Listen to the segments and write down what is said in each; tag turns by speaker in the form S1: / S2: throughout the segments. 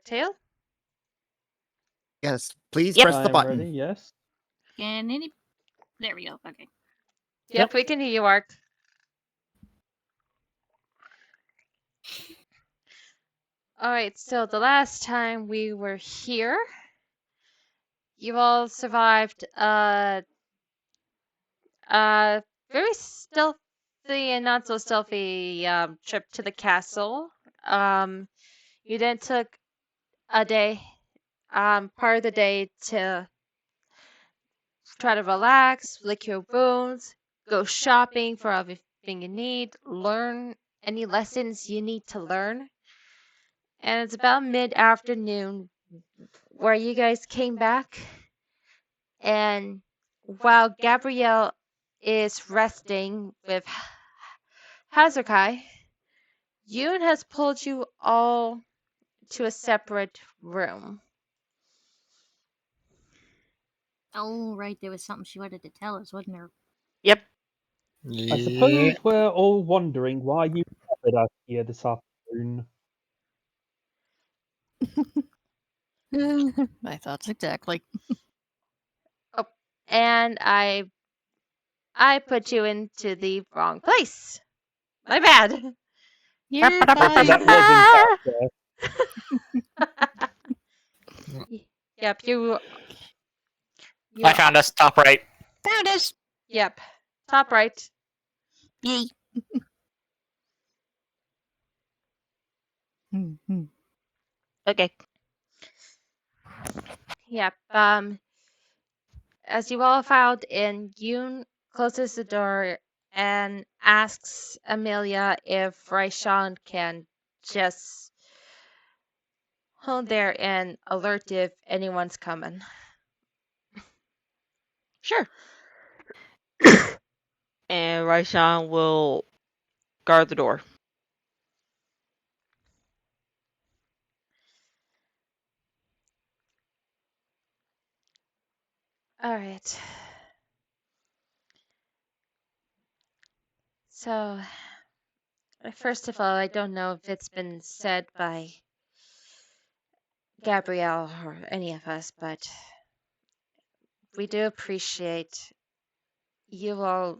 S1: Tail?
S2: Yes, please
S3: Yep.
S2: press the
S4: I'm
S2: button.
S4: ready, yes.
S3: Can any... There we go. Okay.
S1: Yep, we can hear you, Ark. Alright, so the last time we were here, you all survived a very stealthy and not so stealthy trip to the castle. You then took a day, part of the day to try to relax, lick your wounds, go shopping for everything you need, learn any lessons you need to learn. And it's about mid-afternoon where you guys came back, and while Gabrielle is resting with Hazukai, Yoon has pulled you all to a separate room.
S3: Oh, right. There was something she wanted to tell us, wasn't there?
S4: I
S5: Yeah.
S4: suppose we're all wondering why you gathered us here this afternoon.
S6: My thoughts exactly.
S1: And I put you into the wrong place. My bad.
S6: You're
S4: That
S6: fine.
S4: was in character.
S1: Yep, you
S5: I found us top right.
S6: Found us.
S1: Yep, top right.
S6: Yay.
S3: Okay.
S1: Yep. As you all filed in, Yoon closes the door and asks Amelia if Raishan can just hold there and alert if anyone's coming.
S7: Sure. And Raishan will guard the door.
S1: All right. So, first of all, I don't know if it's been said by Gabrielle or any of us, but we do appreciate you all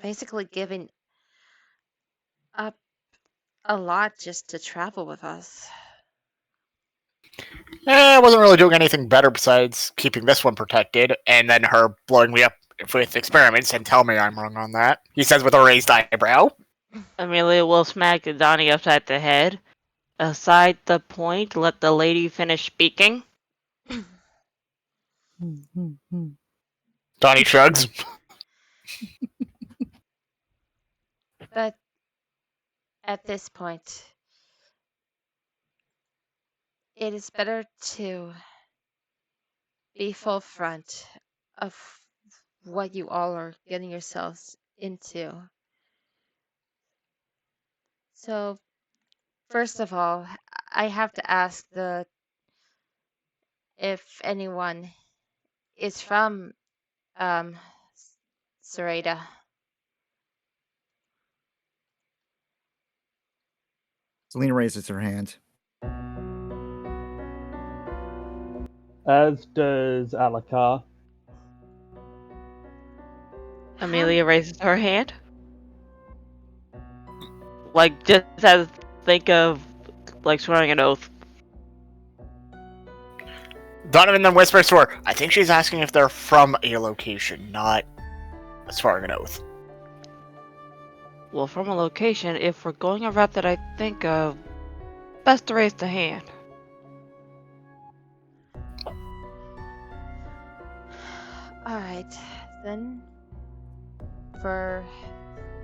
S1: basically giving up a lot just to travel with us.
S5: I wasn't really doing anything better besides keeping this one protected, and then her blowing me up with experiments and tell me I'm wrong on that. He says with a raised eyebrow.
S7: Amelia will smack Donnie upside the head. Aside the point, let the lady finish speaking.
S5: Donnie shrugs.
S1: But at this point, it is better to be full front of what you all are getting yourselves into. So, first of all, I have to ask if anyone is from Sarada.
S2: Selena raises her hand.
S4: As does Alakar.
S7: Amelia raises her hand. Like, just as think of, like, swearing an oath.
S5: Donovan then whispers to her, I think she's asking if they're from a location, not swearing an oath.
S7: Well, from a location, if we're going a route that I think of, best to raise the hand.
S1: Alright, then for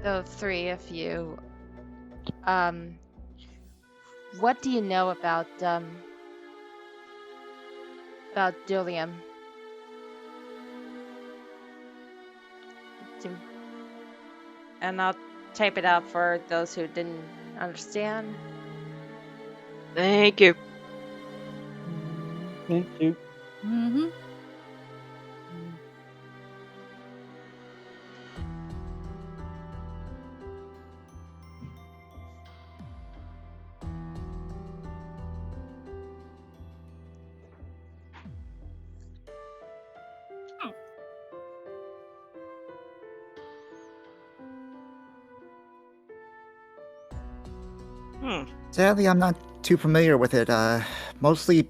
S1: the three of you, what do you know about Dilium? And I'll type it out for those who didn't understand.
S7: Thank you.
S4: Thank you.
S6: Mm-hmm.
S2: Sadly, I'm not too familiar with it. I mostly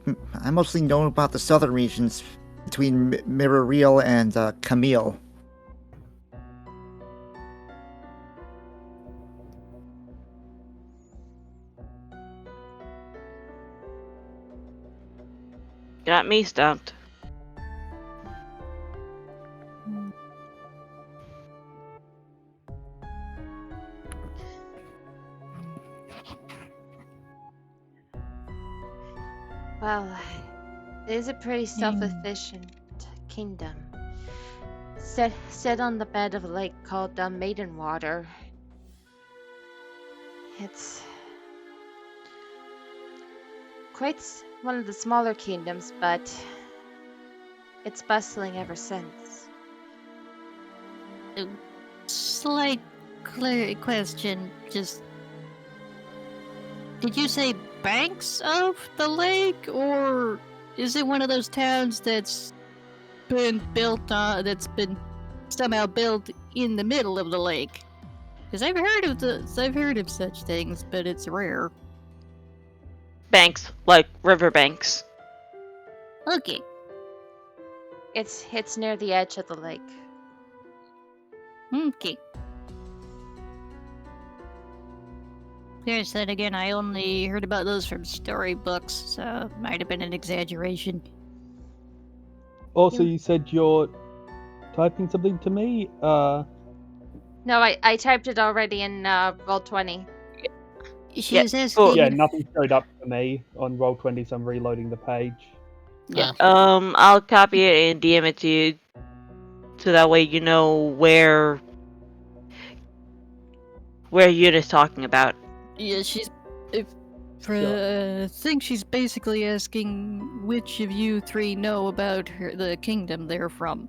S2: know about the southern regions between Mirror and Camille.
S7: Got me stumped.
S1: Well, it is a pretty self-efficient kingdom. Set on the bed of a lake called Maiden Water. It's quite one of the smaller kingdoms, but it's bustling ever since.
S3: Slight question. Just. Did you say banks of the lake, or is it one of those towns that's been built on, that's been somehow built in the middle of the lake? Because I've heard of such things, but it's rare.
S7: Banks, like river banks.
S3: Okay.
S1: It's near the edge of the lake.
S3: Okay. Yes, then again, I only heard about those from storybooks, so it might have been an exaggeration.
S4: Also, you said you're typing something to me?
S1: No, I typed it already in Roll20.
S3: She's
S7: Yeah.
S3: asking.
S4: Yeah, nothing showed up for me on Roll20, so I'm reloading the page.
S7: Yeah. I'll copy it and DM it to you, so that way you know where Yuna's talking about.
S3: Yeah, she's. I think she's basically asking which of you three know about the kingdom they're from.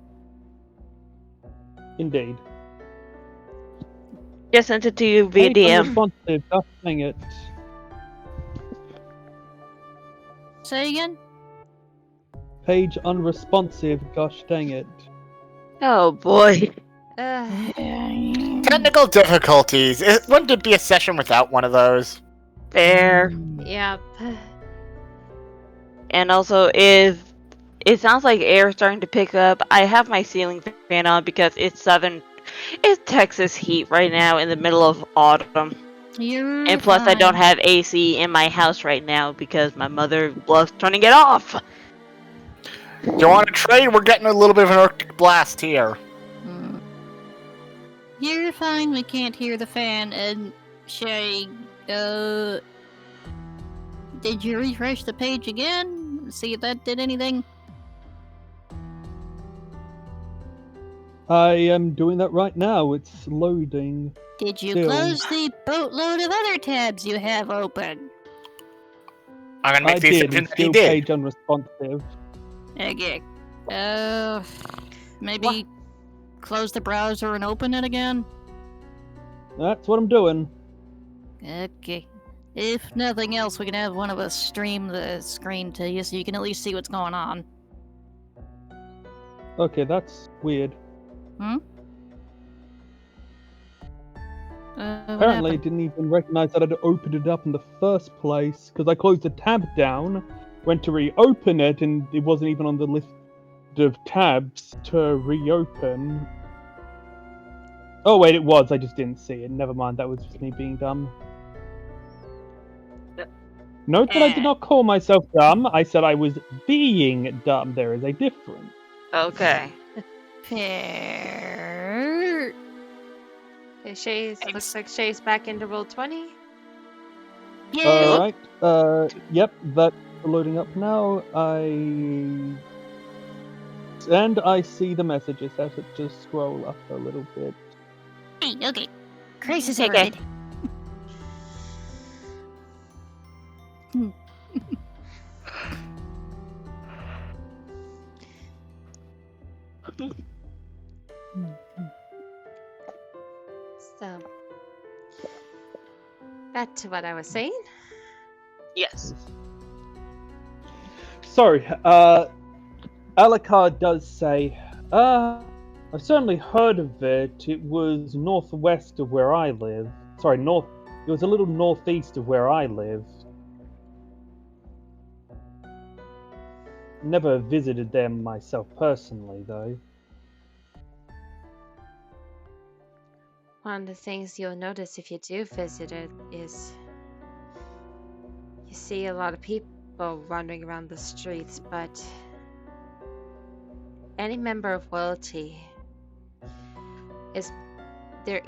S4: Indeed.
S7: Just sent it to you via
S4: Page
S7: DM.
S4: unresponsive, just dang it.
S3: Say again?
S4: Page unresponsive, gosh dang it.
S7: Oh boy.
S5: Technical difficulties. Wouldn't it be a session without one of those?
S7: Fair.
S1: Yep.
S7: And also, if it sounds like air is starting to pick up, I have my ceiling fan on because it's Texas heat right now in the middle of autumn.
S3: You're
S7: And plus, I
S3: fine.
S7: don't have AC in my house right now because my mother loves turning it off.
S5: Do you want to trade? We're getting a little bit of an Arctic blast here.
S3: Hmm. You're fine, we can't hear the fan, and Shay, did you refresh the page again? See if that did anything?
S4: I am doing that right now, it's loading.
S3: Did you
S4: Still.
S3: close the boatload of other tabs you have open?
S5: I'm gonna make
S4: I
S5: the
S4: did,
S5: assumption
S4: it's
S5: that he
S4: still
S5: did.
S4: page unresponsive.
S3: Okay. Maybe close the browser and open it again?
S4: That's what I'm doing.
S3: Okay. If nothing else, we can have one of us stream the screen to you so you can at least see what's going on.
S4: Okay, that's weird.
S3: What
S4: Apparently, I
S3: happened?
S4: didn't even recognize that I'd opened it up in the first place, because I closed the tab down, went to reopen it, and it wasn't even on the list of tabs to reopen. Oh wait, it was, I just didn't see it. Never mind, that was just me being dumb. Note that I did not call myself dumb, I said I was being dumb. There is a difference.
S7: Okay.
S3: Fair.
S1: Okay, looks like Shay's back into Roll20.
S3: Yay!
S4: Alright, yep, that's loading up now. And I see the messages. Have to just scroll up a little bit.
S3: Hey, okay. Crisis
S7: Okay.
S3: averted.
S1: So, back to what I was saying.
S7: Yes.
S4: Sorry, Alucard does say, I've certainly heard of it. It was northwest of where I live. Sorry, It was a little northeast of where I live. Never visited them myself personally, though.
S1: One of the things you'll notice if you do visit it is you see a lot of people wandering around the streets, but any member of royalty is they're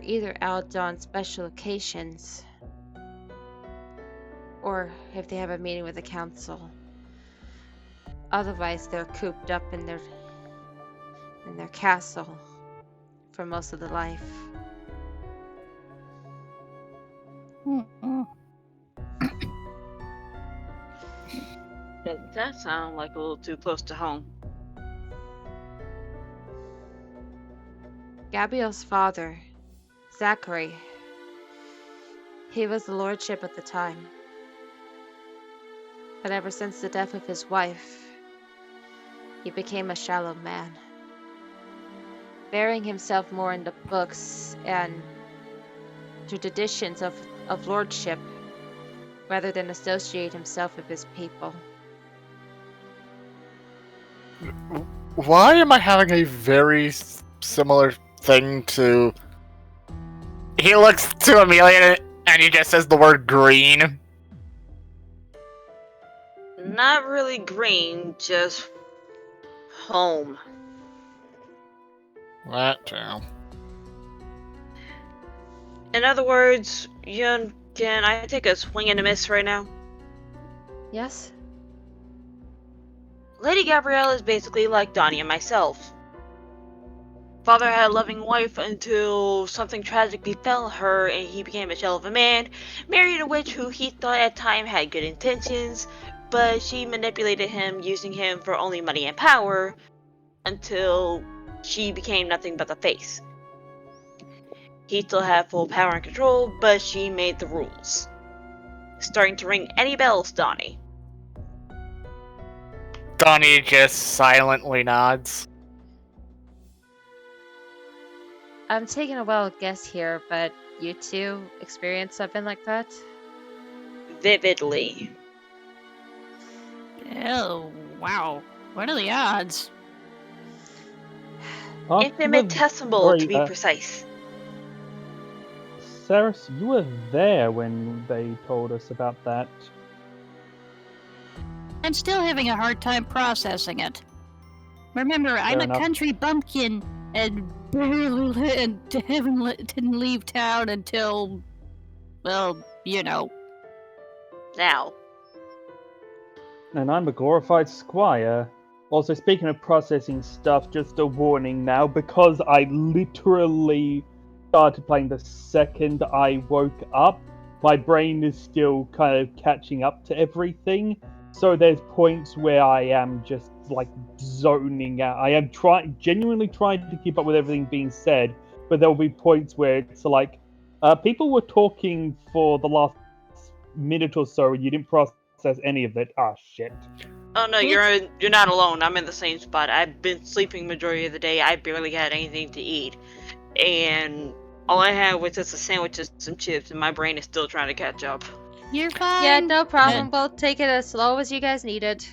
S1: either out on special occasions or if they have a meeting with the council. Otherwise, they're cooped up in their castle for most of the life.
S3: Mm-mm.
S7: That sounds like a little too close to home.
S1: Gabriel's father, Zachary, he was the lordship at the time. But ever since the death of his wife, he became a shallow man, burying himself more in the books and the traditions of lordship rather than associate himself with his people.
S5: Why am I having a very similar thing to... He looks to Amelia and he just says the word green.
S7: Not really green, just home.
S5: That too.
S7: In other words, Yun, can I take a swing and a miss right now?
S1: Yes?
S7: Lady Gabrielle is basically like Donnie and myself. Father had a loving wife until something tragic befell her and he became a shell of a man, married a witch who he thought at the time had good intentions, but she manipulated him, using him for only money and power, until she became nothing but the face. He still had full power and control, but she made the rules. Starting to ring any bells, Donnie?
S5: Donnie just silently nods.
S1: I'm taking a wild guess here, but you two experienced something like that?
S7: Vividly.
S3: Oh, wow. What are the odds?
S7: Infinitesimal, to be precise.
S4: Saris, you were there when they told us about that.
S3: I'm still having a hard time processing it. Remember, I'm
S4: Fair
S3: a
S4: enough.
S3: country bumpkin and didn't leave town until, well, you know.
S7: Now.
S4: And I'm a glorified squire. Also, speaking of processing stuff, just a warning now, because I literally started playing the second I woke up, my brain is still kind of catching up to everything. So there's points where I am just like zoning out. I am genuinely trying to keep up with everything being said, but there'll be points where it's like, people were talking for the last minute or so, and you didn't process any of it. Ah, shit.
S7: Oh no, you're not alone. I'm in the same spot. I've been sleeping majority of the day. I barely had anything to eat, and all I had was just a sandwich and some chips, and my brain is still trying to catch up.
S3: You're fine.
S1: Yeah, no problem. We'll take it as slow as you guys needed.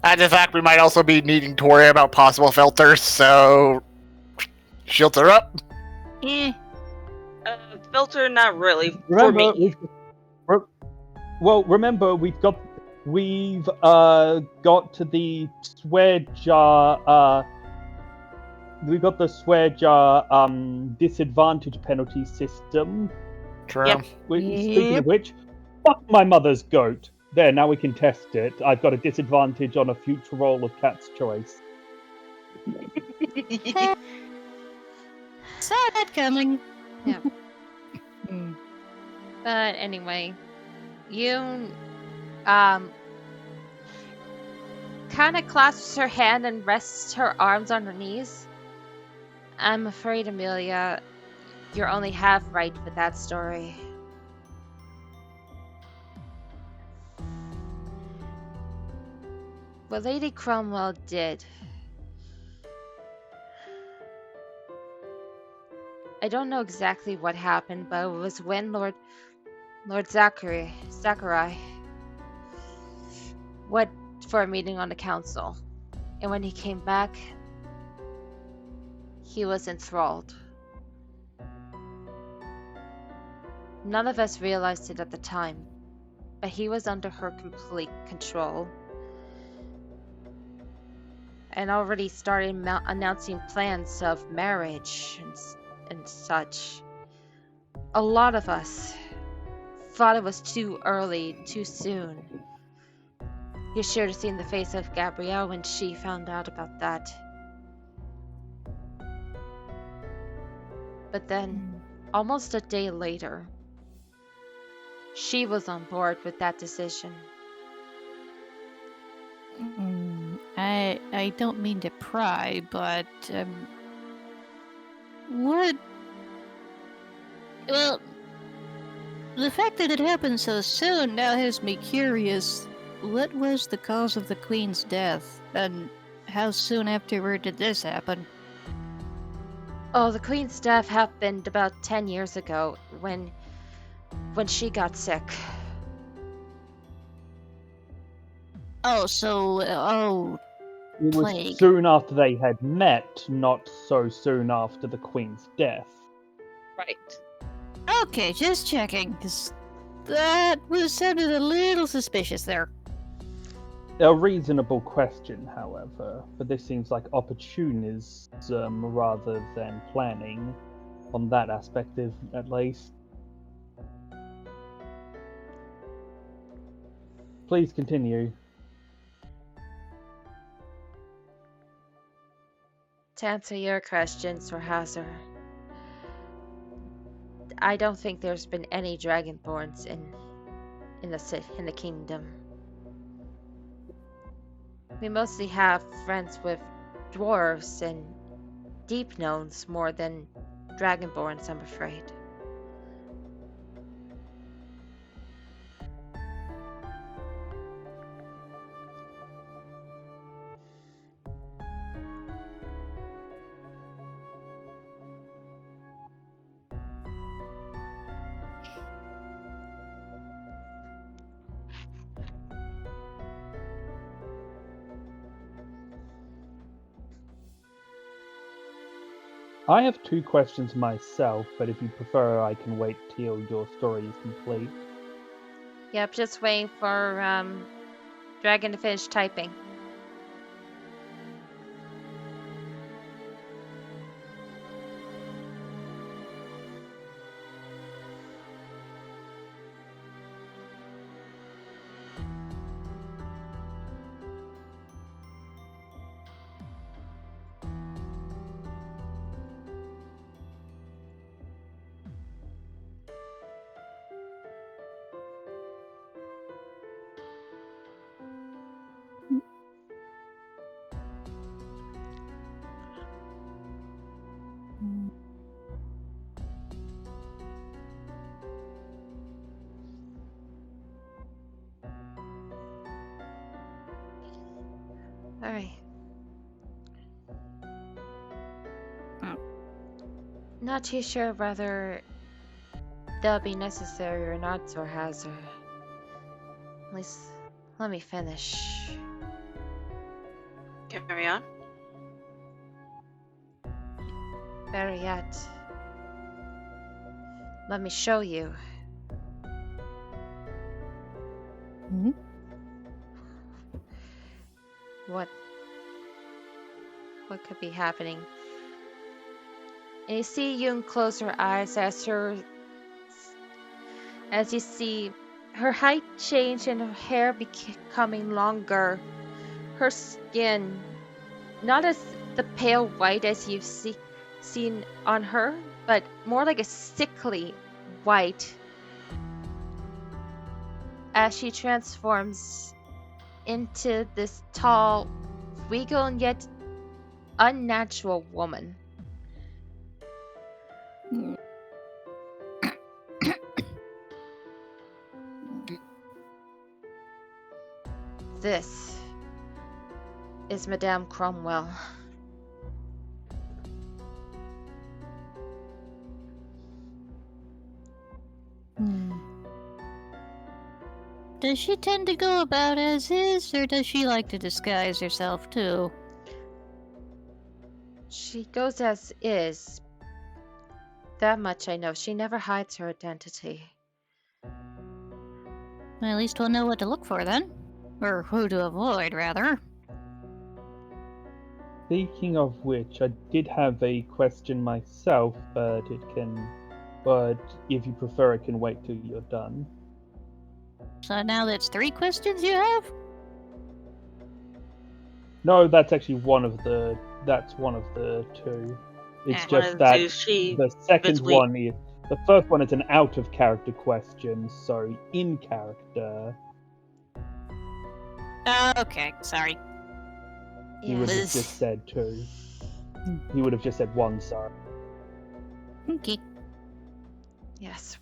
S5: And in fact, we might also be needing to worry about possible filters, so... Shelter up.
S3: Eh.
S7: Filter, not really.
S4: Remember,
S7: for me.
S4: remember, we've got to the swear jar. We've got the swear jar disadvantage penalty system.
S5: True.
S7: Yep.
S4: Speaking of which, fuck my mother's goat. There, now we can test it. I've got a disadvantage on a future roll of Cat's Choice.
S3: Saw that coming.
S1: Yeah. But anyway, you kind of clasps her hand and rests her arms on her knees. I'm afraid, Amelia, you're only half right with that story. What Lady Cromwell did, I don't know exactly what happened, but it was when Lord Zachary went for a meeting on the council. And when he came back, he was enthralled. None of us realized it at the time, but he was under her complete control and already started announcing plans of marriage and such. A lot of us thought it was too early, too soon. You should have seen the face of Gabrielle when she found out about that. But then, almost a day later, she was on board with that decision.
S3: I don't mean to pry, but what? Well, the fact that it happened so soon now has me curious. What was the cause of the Queen's death, and how soon afterward did this happen?
S1: Oh, the Queen's death happened about 10 years ago when she got sick.
S3: Oh, so
S4: It was
S3: plague.
S4: soon after they had met, not so soon after the Queen's death.
S7: Right.
S3: Okay, just checking, because that sounded a little suspicious there.
S4: A reasonable question, however, but this seems like opportunism rather than planning, on that aspect at least. Please continue.
S1: To answer your question, Sir Hazard, I don't think there's been any Dragonborns in the kingdom. We mostly have friends with dwarves and deep gnomes more than Dragonborns, I'm afraid.
S4: I have 2 questions myself, but if you prefer, I can wait till your story is complete.
S1: Yep, just waiting for Dragon to finish typing. Alright. Not too sure whether that'll be necessary or not, Sir Hazard. At least, let me finish.
S7: Carry on.
S1: Better yet, let me show you.
S3: Mhm.
S1: What could be happening? And you see Yun close her eyes as you see her height change and her hair becoming longer. Her skin, not as the pale white as you've seen on her, but more like a sickly white as she transforms into this tall, regal, and yet unnatural woman. This is Madame Cromwell.
S3: Does she tend to go about as is, or does she like to disguise herself too?
S1: She goes as is. That much I know. She never hides her identity.
S3: Well, at least we'll know what to look for then. Or who to avoid, rather.
S4: Speaking of which, I did have a question myself, but if you prefer, it can wait till you're done.
S3: So now that's 3 questions you have?
S4: No, that's actually one of the. That's one of the 2. It's
S3: Ah.
S4: just that
S7: She
S4: the second
S7: basically-
S4: one is the first one is an out of character question, so in character
S3: Okay, sorry.
S4: he would have
S1: Yes.
S4: just said 2. He would have just said 1. Sorry.
S3: Okay.
S1: Yes.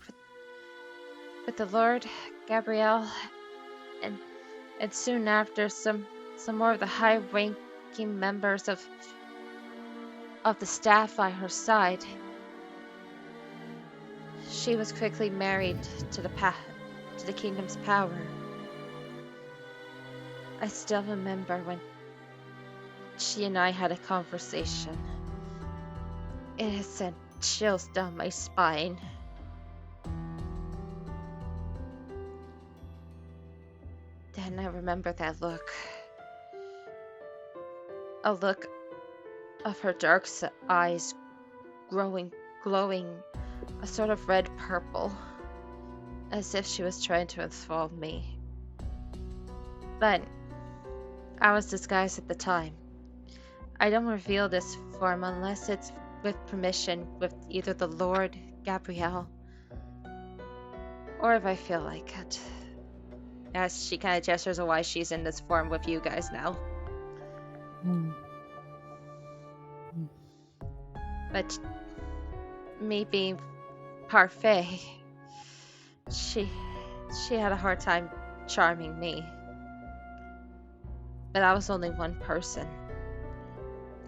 S1: With the Lord, Gabrielle, and soon after some more of the high-ranking members of the staff by her side. She was quickly married to the kingdom's power. I still remember when she and I had a conversation. It has sent chills down my spine. Then I remember that look. A look of her dark eyes glowing a sort of red purple, as if she was trying to enthrall me. But I was disguised at the time. I don't reveal this form unless it's with permission with either the Lord, Gabrielle, or if I feel like it. As she kind of gestures of why she's in this form with you guys now. But me being parfait, she had a hard time charming me. But I was only one person,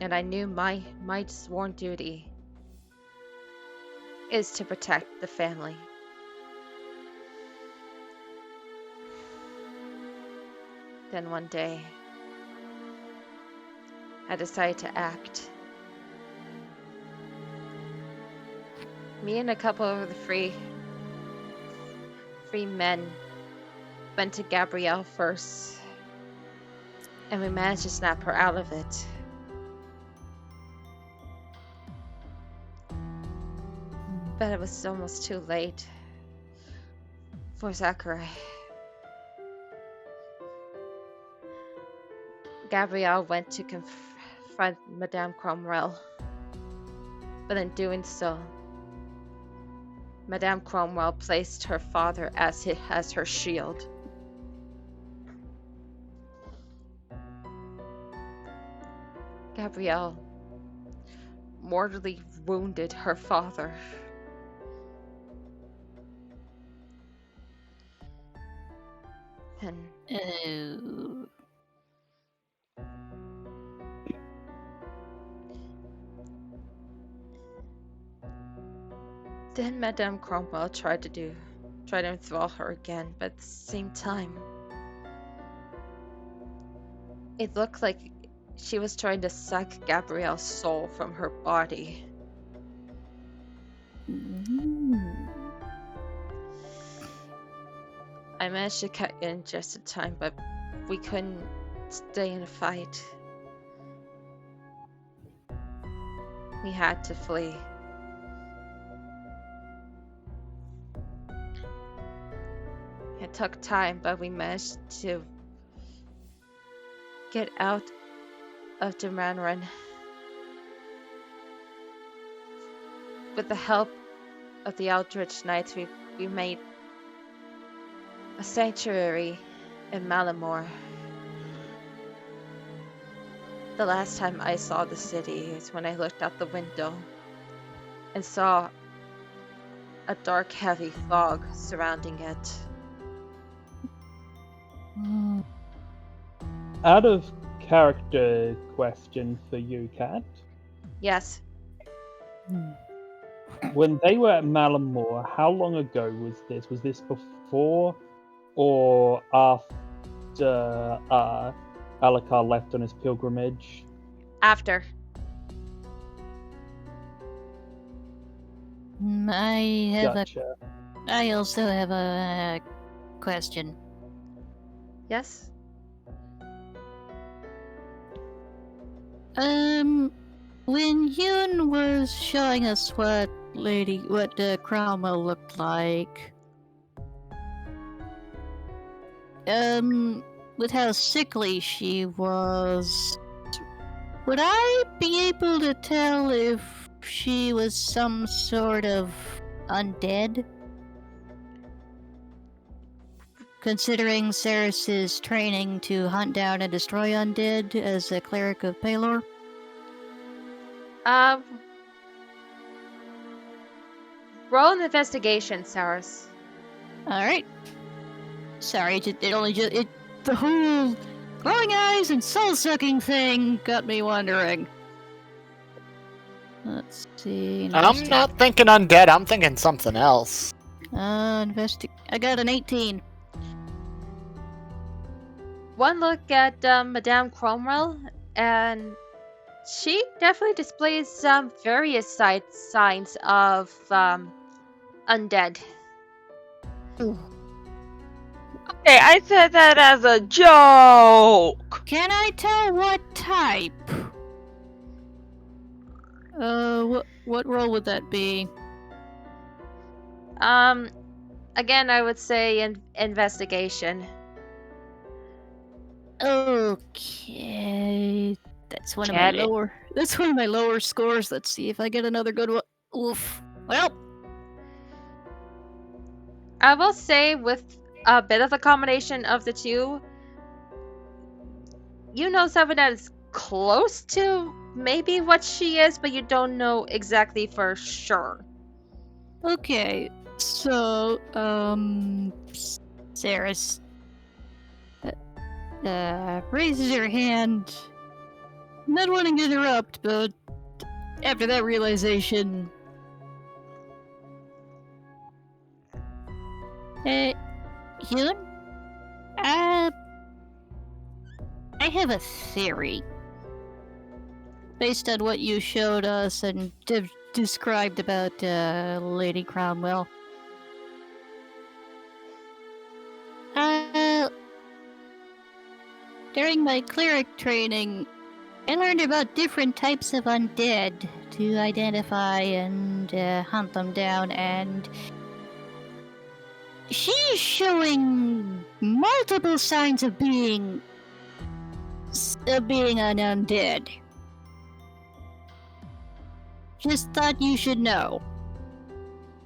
S1: and I knew my sworn duty is to protect the family. Then one day, I decided to act. Me and a couple of the free men went to Gabrielle first, and we managed to snap her out of it. But it was almost too late for Zachary. Gabrielle went to confront Madame Cromwell, but in doing so, Madame Cromwell placed her father as her shield. Gabrielle mortally wounded her father. And
S3: Oh.
S1: then Madame Cromwell tried to enthrall her again, but at the same time, it looked like she was trying to suck Gabrielle's soul from her body. I managed to cut in just in time, but we couldn't stay in a fight. We had to flee. It took time, but we managed to get out of Duranran. With the help of the Eldritch Knights, we made a sanctuary in Malamore. The last time I saw the city is when I looked out the window and saw a dark, heavy fog surrounding it.
S4: Out of character question for you, Kat.
S1: Yes,
S4: When they were at Malamore, how long ago was this? Was this before or after Alucard left on his pilgrimage?
S1: After.
S3: I also have a question.
S1: Yes?
S3: When Yoon was showing us what Cromwell looked like, with how sickly she was, would I be able to tell if she was some sort of undead? Considering Ceres's training to hunt down and destroy undead as a cleric of Pelor?
S1: Roll an investigation, Saris.
S3: Alright. Sorry, the whole glowing eyes and soul-sucking thing got me wondering. Let's see.
S5: I'm not thinking undead, I'm thinking something else.
S3: I got an 18.
S1: One look at Madame Cromwell, and she definitely displays some various signs of undead.
S7: Hey, I said that as a joke!
S3: Can I tell what type? What role would that be?
S1: Again, I would say investigation.
S3: Okay, that's one of
S1: Get
S3: my
S1: it.
S3: lower. That's one of my lower scores. Let's see if I get another good one. Oof. Well,
S1: I will say, with a bit of a combination of the two, you know something that is close to maybe what she is, but you don't know exactly for sure.
S3: okay. So, Ceres raises her hand. Not wanting to interrupt, but after that realization, Hyun? I have a theory. Based on what you showed us and described about Lady Cromwell. During my cleric training, I learned about different types of undead to identify and hunt them down, and she's showing multiple signs of being an undead. Just thought you should know.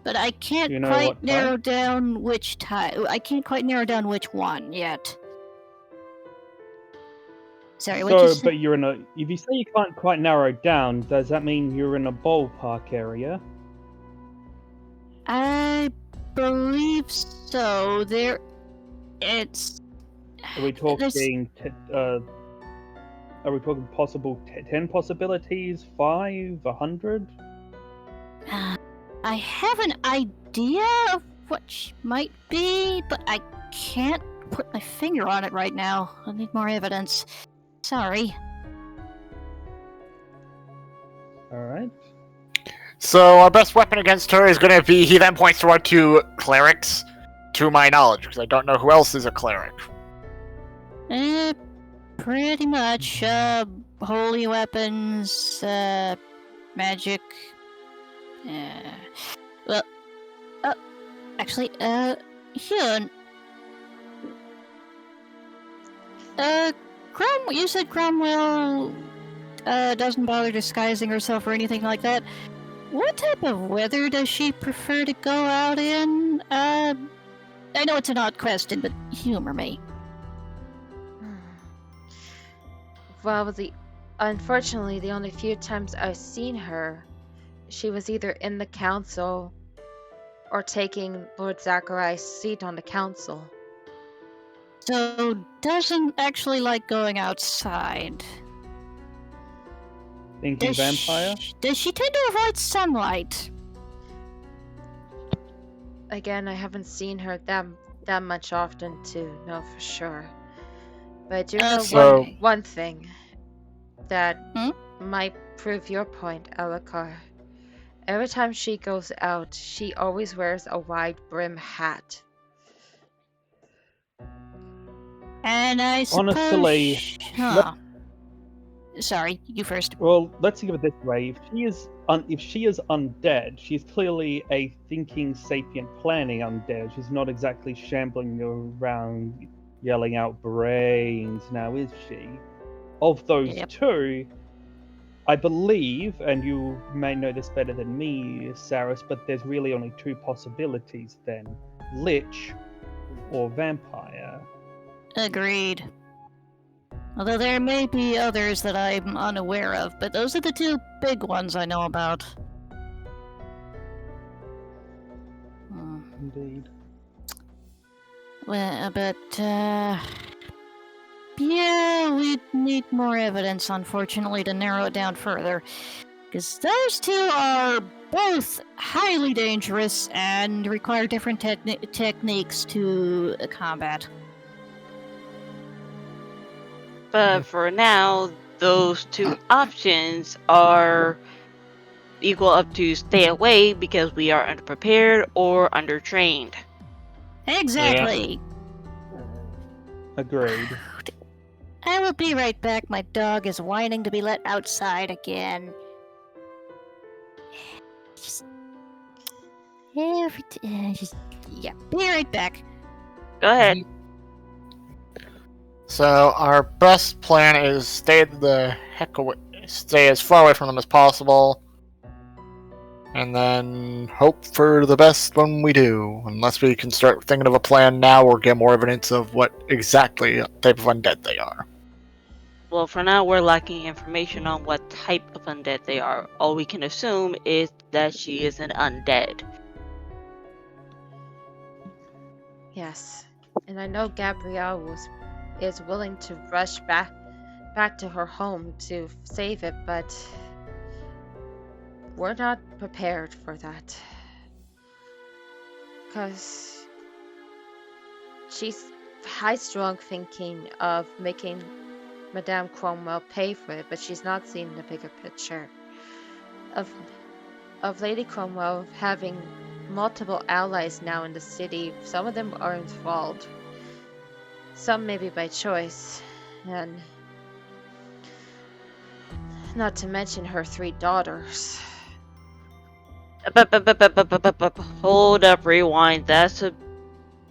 S3: But I can't
S4: You know
S3: quite
S4: what
S3: narrow down which type. I can't quite narrow down which one yet. Sorry, what you
S4: So,
S3: say?
S4: but you're in a. If you say you can't quite narrow it down, does that mean you're in a ballpark area?
S3: I believe so. It's.
S4: Are we talking? Are we talking possible 10 possibilities? 5? 100?
S3: I have an idea of what she might be, but I can't put my finger on it right now. I need more evidence. Sorry.
S4: Alright.
S5: So our best weapon against her is going to be, he then points toward 2 clerics, to my knowledge, because I don't know who else is a cleric.
S3: Pretty much. Holy weapons, magic. Well, actually, Hyun. You said Cromwell, doesn't bother disguising herself or anything like that. What type of weather does she prefer to go out in? I know it's an odd question, but humor me.
S1: Well, unfortunately, the only few times I've seen her, she was either in the council or taking Lord Zachariah's seat on the council.
S3: So, doesn't actually like going outside.
S4: Thinking vampire?
S3: Does she tend to avoid sunlight?
S1: Again, I haven't seen her that that much often to know for sure. But I do know
S3: Okay.
S5: So-
S1: one thing that
S3: Hmm?
S1: might prove your point, Elakar. Every time she goes out, she always wears a wide brim hat.
S3: And I suppose...
S4: Honestly,
S3: Huh. Sorry, you first.
S4: well, let's think of it this way: if she is undead, she's clearly a thinking, sapient, planning undead. She's not exactly shambling around, yelling out brains. Now, is she? Of those
S3: Yep.
S4: two, I believe, and you may know this better than me, Saris, but there's really only two possibilities then: Lich or Vampire.
S3: Agreed. Although there may be others that I'm unaware of, but those are the two big ones I know about. Hmm.
S4: Indeed.
S3: Well, but, yeah, we need more evidence, unfortunately, to narrow it down further. Because those two are both highly dangerous and require different techniques to combat.
S7: But for now, those two options are equal up to stay away because we are underprepared or undertrained.
S3: Exactly!
S4: Agreed.
S3: I will be right back. My dog is whining to be let outside again. Just... yeah, be right back.
S7: Go ahead.
S5: So our best plan is stay the heck away, stay as far away from them as possible, and then hope for the best when we do. Unless we can start thinking of a plan now or get more evidence of what exactly type of undead they are.
S7: Well, for now, we're lacking information on what type of undead they are. All we can assume is that she is an undead.
S1: Yes, and I know Gabrielle is willing to rush back to her home to save it, but we're not prepared for that. Because she's high-strung thinking of making Madame Cromwell pay for it, but she's not seeing the bigger picture of Lady Cromwell having multiple allies now in the city. Some of them are enthralled, some maybe by choice, and not to mention her 3 daughters.
S7: Hold up, rewind. That's a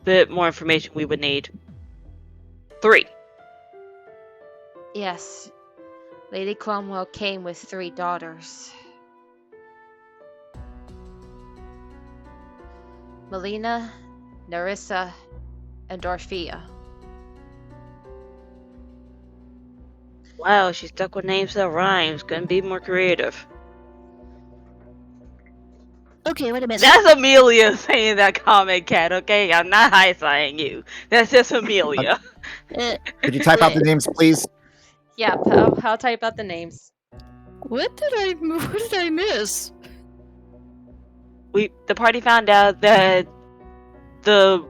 S7: bit more information we would need. 3.
S1: Yes, Lady Cromwell came with 3 daughters. Melina, Nerissa, and Dorothea.
S7: Wow, she stuck with names that rhymes. Couldn't be more creative.
S3: Okay, wait a minute.
S7: That's Amelia saying that comment, Cat, okay? I'm not high-siding you. That's just Amelia.
S2: Could you type out the names, please?
S1: Yeah, I'll type out the names.
S3: What did I miss?
S7: The party found out that the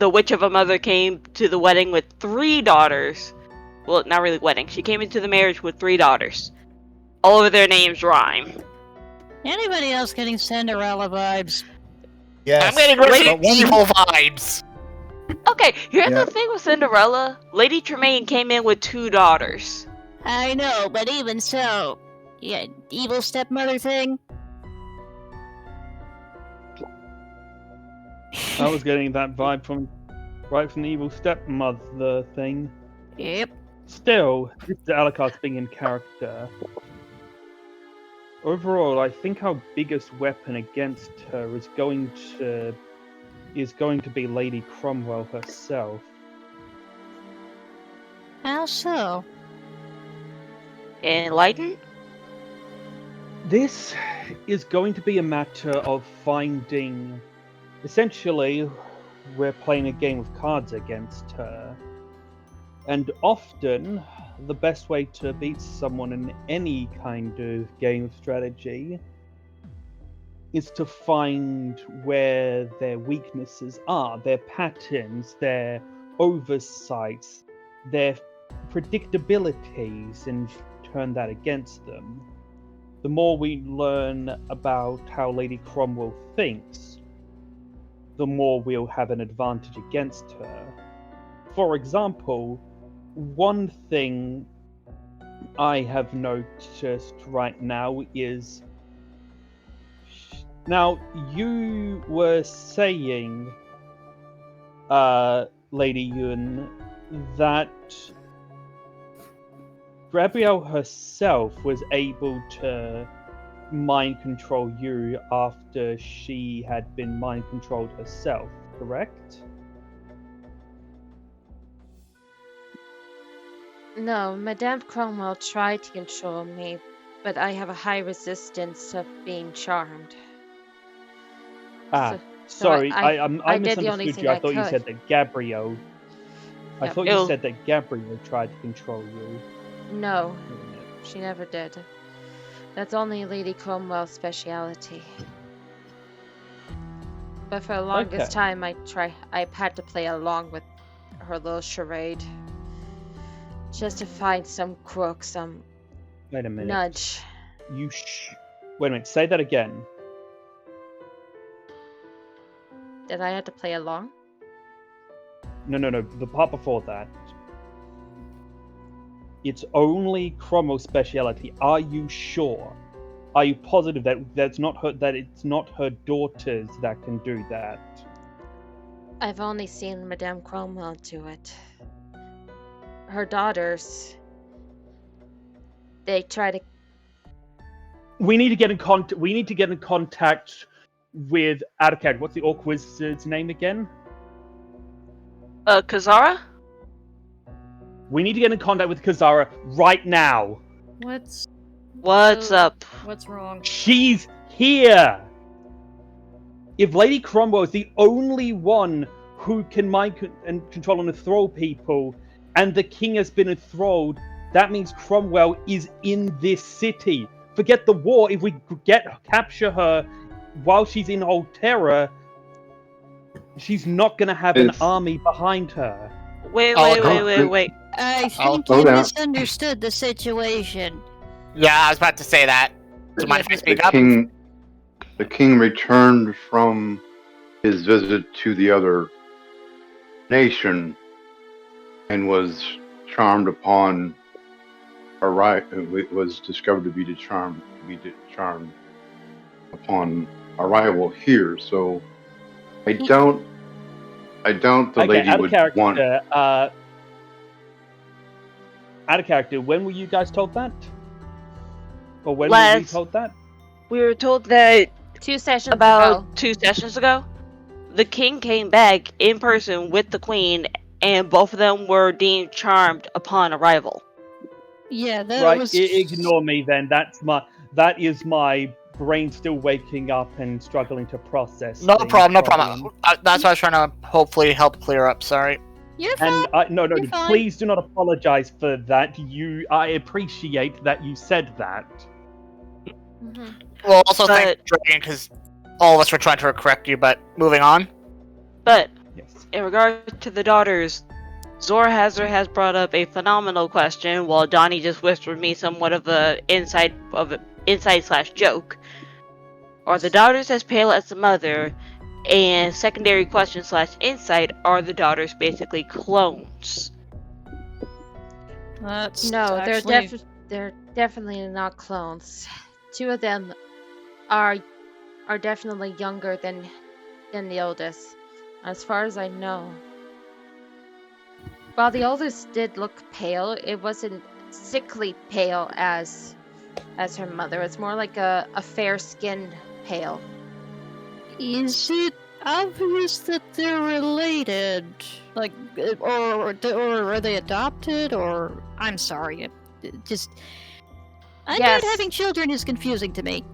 S7: witch of a mother came to the wedding with 3 daughters. Well, not really wedding. She came into the marriage with 3 daughters. All of their names rhyme.
S3: Anybody else getting Cinderella vibes?
S2: Yes.
S5: I'm getting really
S2: But one-
S5: evil vibes.
S7: Okay, here's
S2: Yeah.
S7: the thing with Cinderella. Lady Tremaine came in with 2 daughters.
S3: I know, but even so, yeah, evil stepmother thing.
S4: I was getting that vibe right from the evil stepmother thing.
S3: Yep.
S4: Still, this is Alucard's being in character. Overall, I think our biggest weapon against her is going to be Lady Cromwell herself.
S3: How so?
S7: Enlighten?
S4: This is going to be a matter of finding. Essentially, we're playing a game of cards against her. And often, the best way to beat someone in any kind of game of strategy is to find where their weaknesses are, their patterns, their oversights, their predictabilities, and turn that against them. The more we learn about how Lady Cromwell thinks, the more we'll have an advantage against her. For example, one thing I have noticed right now is... Now, you were saying, Lady Yun, that Gabrielle herself was able to mind control you after she had been mind controlled herself, correct?
S1: No, Madame Cromwell tried to control me, but I have a high resistance of being charmed.
S4: Ah,
S1: So
S4: sorry,
S1: I
S4: I
S1: did the only
S4: misunderstood
S1: thing
S4: you. I
S1: I
S4: thought you
S1: could.
S4: said that Gabrielle. I
S1: Yep.
S4: thought you
S7: Ew.
S4: said that Gabrielle tried to control you.
S1: No, she never did. That's only Lady Cromwell's speciality. But for the longest
S4: Okay.
S1: time, I had to play along with her little charade, just to find some crook, some
S4: Wait a minute.
S1: nudge.
S4: Wait a minute. Say that again.
S1: That I had to play along.
S4: No. The part before that. It's only Cromwell's speciality. Are you sure? Are you positive that that's not her? That it's not her daughters that can do that?
S1: I've only seen Madame Cromwell do it. Her daughters, they try to.
S4: We need to get in contact. We need to get in contact with Adakad. What's the Orc Wizard's name again?
S7: Kazara?
S4: We need to get in contact with Kazara right now.
S6: What's
S7: What's up?
S6: what's wrong?
S4: She's here. If Lady Cromwell is the only one who can mind and control and enthrall people, and the king has been enthralled, that means Cromwell is in this city. Forget the war. If we capture her while she's in Old Terror, she's not going to have an army behind her.
S7: Wait.
S3: I
S5: I'll
S3: think
S8: slow
S3: you
S8: down.
S3: misunderstood the situation.
S5: Yeah, I was about to say that. Do you mind if I
S8: The
S5: speak up?
S8: king returned from his visit to the other nation and was charmed upon it was discovered to be charmed upon arrival here. So I doubt the lady
S4: out of
S8: would
S4: character.
S8: want.
S4: Out of character. When were you guys told that? Or when were we told that?
S7: We were told that
S1: 2 sessions
S7: about
S1: ago.
S7: 2 sessions ago, the king came back in person with the queen, and both of them were deemed charmed upon arrival.
S3: Yeah, that
S4: Right,
S3: was.
S4: ignore me then. That is my brain still waking up and struggling to process.
S5: No
S4: things,
S5: problem.
S4: problems.
S5: That's what I was trying to hopefully help clear up. Sorry.
S3: You're fine.
S4: And no,
S3: You're fine.
S4: please do not apologize for that. I appreciate that you said that.
S1: Mhm.
S5: Well, also
S7: But-
S5: thank Dragon because all of us were trying to correct you. But moving on.
S7: But
S4: Yes.
S7: in regard to the daughters, Zorhazar has brought up a phenomenal question, while Donnie just whispered me somewhat of a insight / joke. Are the daughters as pale as the mother? And secondary question / insight: are the daughters basically clones?
S3: That's
S1: No,
S3: actually...
S1: they're definitely not clones. 2 of them are definitely younger than the oldest, as far as I know. While the oldest did look pale, it wasn't sickly pale as her mother. It's more like a fair-skinned pale.
S3: Is it obvious that they're related? Like, or are they adopted? Or I'm sorry, just I
S1: Yes.
S3: know having children is confusing to me.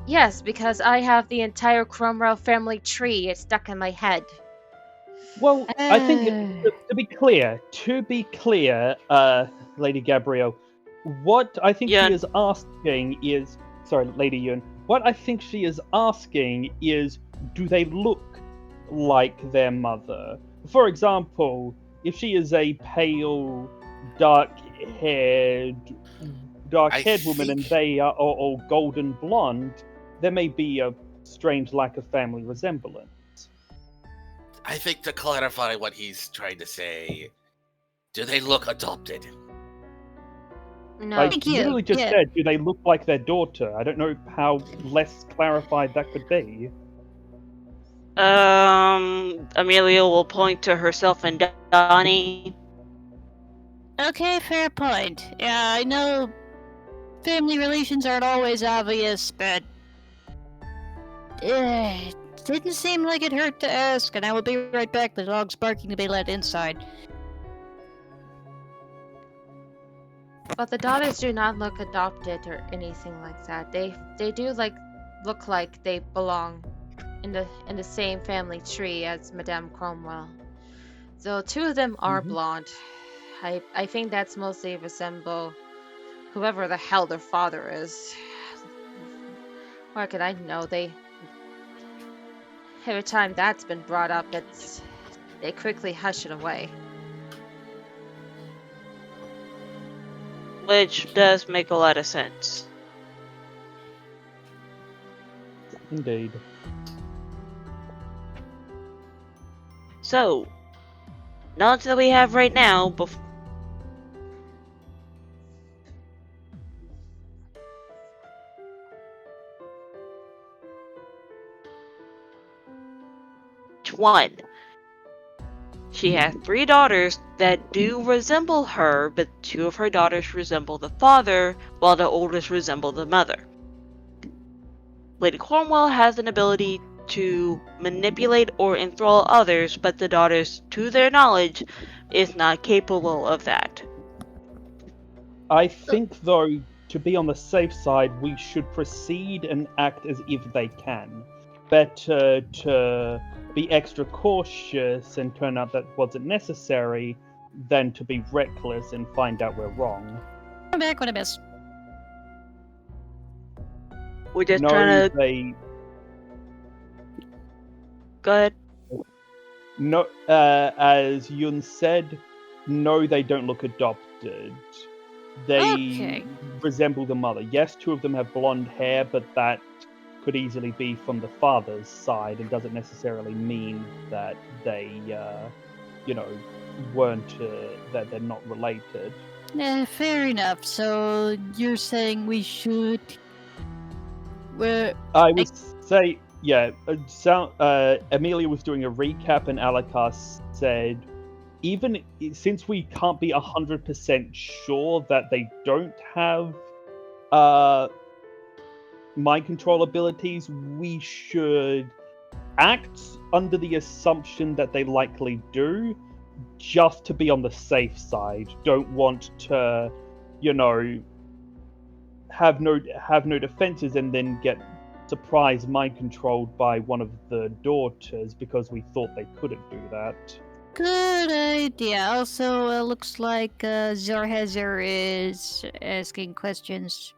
S1: Yes, because I have the entire Cromwell family tree. It's stuck in my head.
S4: Well, I think to be clear, Lady Gabrielle, what I think
S7: Yun.
S4: he is asking is, sorry, Lady Yun, What I think she is asking is, do they look like their mother? For example, if she is a pale, dark-haired woman and
S9: think-
S4: they are all golden blonde, there may be a strange lack of family resemblance.
S9: I think to clarify what he's trying to say, do they look adopted?
S1: No.
S4: I
S3: Thank you,
S4: literally just
S3: yeah.
S4: said, do they look like their daughter? I don't know how less clarified that could be.
S7: Amelia will point to herself and Donnie.
S3: Okay, fair point. Yeah, I know family relations aren't always obvious, but didn't seem like it hurt to ask, and I will be right back. The dog's barking to be let inside.
S1: But the daughters do not look adopted or anything like that. They do look like they belong in the same family tree as Madame Cromwell. So two of them are
S4: Mhm.
S1: blonde. I think that's mostly resemble whoever the hell their father is. Why could I know? Every time that's been brought up, they quickly hush it away.
S7: Which does make a lot of sense.
S4: Indeed.
S7: So, knowledge that we have right now, one. She has 3 daughters that do resemble her, but 2 of her daughters resemble the father, while the oldest resemble the mother. Lady Cornwell has an ability to manipulate or enthrall others, but the daughters, to their knowledge, is not capable of that.
S4: I think, though, to be on the safe side, we should proceed and act as if they can. Better to be extra cautious and turn out that wasn't necessary than to be reckless and find out we're wrong.
S3: I'm back when I miss.
S7: We're just
S4: No,
S7: trying to...
S4: they
S7: Go ahead.
S4: no. As Yun said, no, they don't look adopted. They
S3: Okay.
S4: resemble the mother. Yes, 2 of them have blonde hair, but that could easily be from the father's side and doesn't necessarily mean that they, weren't, that they're not related.
S3: Fair enough. So you're saying we should...
S4: I would say, yeah, Amelia was doing a recap and Alakas said, even since we can't be 100% sure that they don't have mind control abilities, we should act under the assumption that they likely do, just to be on the safe side. Don't want to, have no defenses and then get surprise mind controlled by one of the daughters because we thought they couldn't do that.
S3: Good idea. Also, looks like Zorhazer is asking questions.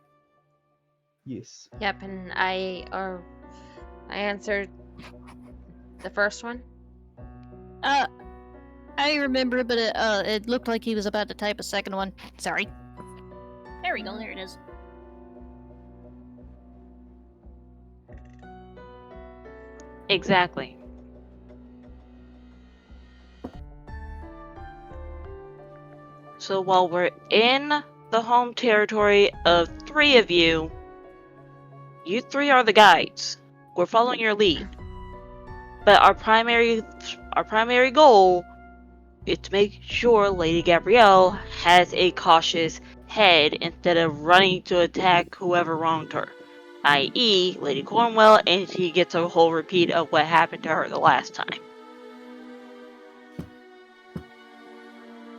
S4: Yes.
S1: Yep, and I answered the first one.
S3: I remember, but it looked like he was about to type a second one. Sorry. There we go. There it is.
S7: Exactly. So while we're in the home territory of 3 of you, you 3 are the guides. We're following your lead. But our primary goal is to make sure Lady Gabrielle has a cautious head instead of running to attack whoever wronged her, i.e. Lady Cornwell, and she gets a whole repeat of what happened to her the last time.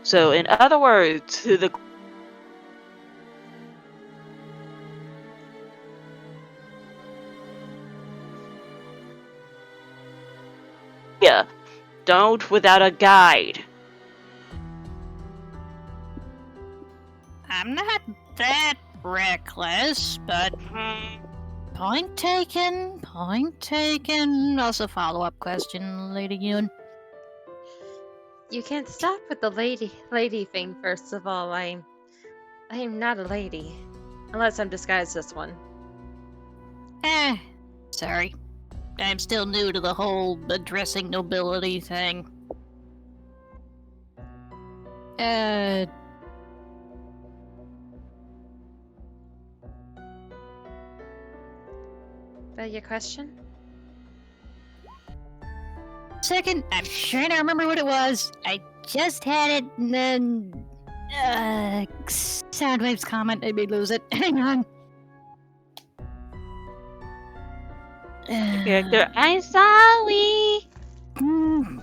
S7: So in other words, don't without a guide.
S3: I'm not that reckless, but Point taken. Point taken. Also, follow-up question, Lady Yoon.
S1: You can't stop with the lady thing. First of all, I'm not a lady, unless I'm disguised as one.
S3: Sorry. I'm still new to the whole addressing nobility thing.
S1: But your question?
S3: Second, I'm trying to remember what it was. I just had it, and then... Soundwave's comment made me lose it. Hang on.
S7: Character, I'm sorry.
S3: Hmm.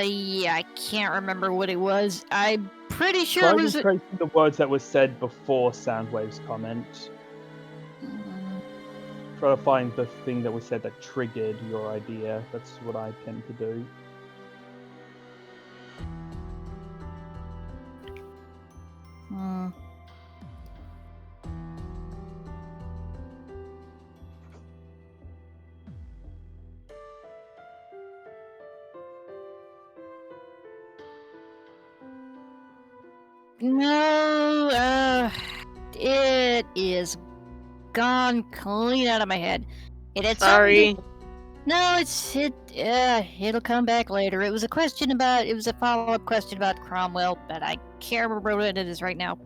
S3: Yeah, I can't remember what it was. I'm pretty sure
S4: Try
S3: it was...
S4: retracing the words that were said before Soundwave's comment. Try to find the thing that was said that triggered your idea. That's what I tend to do.
S3: No, it is gone clean out of my head. It had
S7: Sorry.
S3: No, it'll come back later. It was a follow-up question about Cromwell, but I can't remember what it is right now.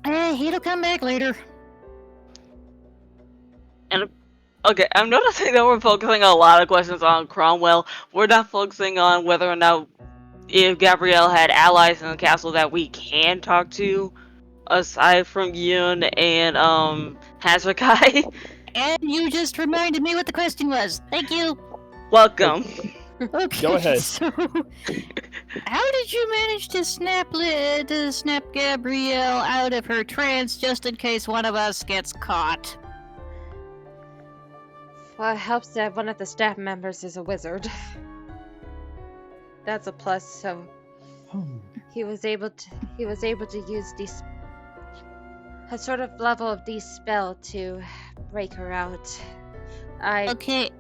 S3: It'll come back later.
S7: Okay, I'm noticing that we're focusing a lot of questions on Cromwell. We're not focusing on whether or not if Gabrielle had allies in the castle that we can talk to, aside from Yoon and Hazukai.
S3: And you just reminded me what the question was. Thank you.
S7: Welcome.
S3: Okay.
S4: Go ahead.
S3: So, how did you manage to snap Gabrielle out of her trance just in case one of us gets caught?
S1: Well, it helps that one of the staff members is a wizard. That's a plus. So he was able to use a sort of level of de-spell to break her out.
S3: Okay.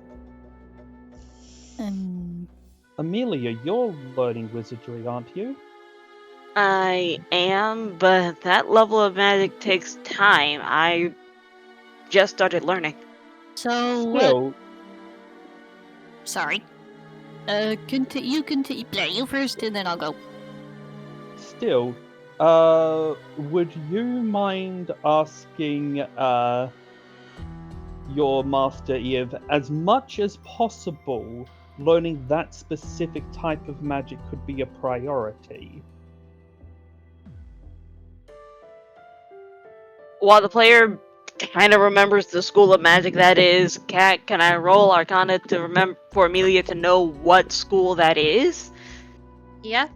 S4: Amelia, you're learning wizardry, aren't you?
S7: I am, but that level of magic takes time. I just started learning.
S3: So
S4: Still,
S3: Sorry. You continue. Play you first, and then I'll go.
S4: Still, would you mind asking your master if, as much as possible, learning that specific type of magic could be a priority?
S7: While the player kind of remembers the school of magic that is, can I roll Arcana to remember for Amelia to know what school that is?
S1: Yeah.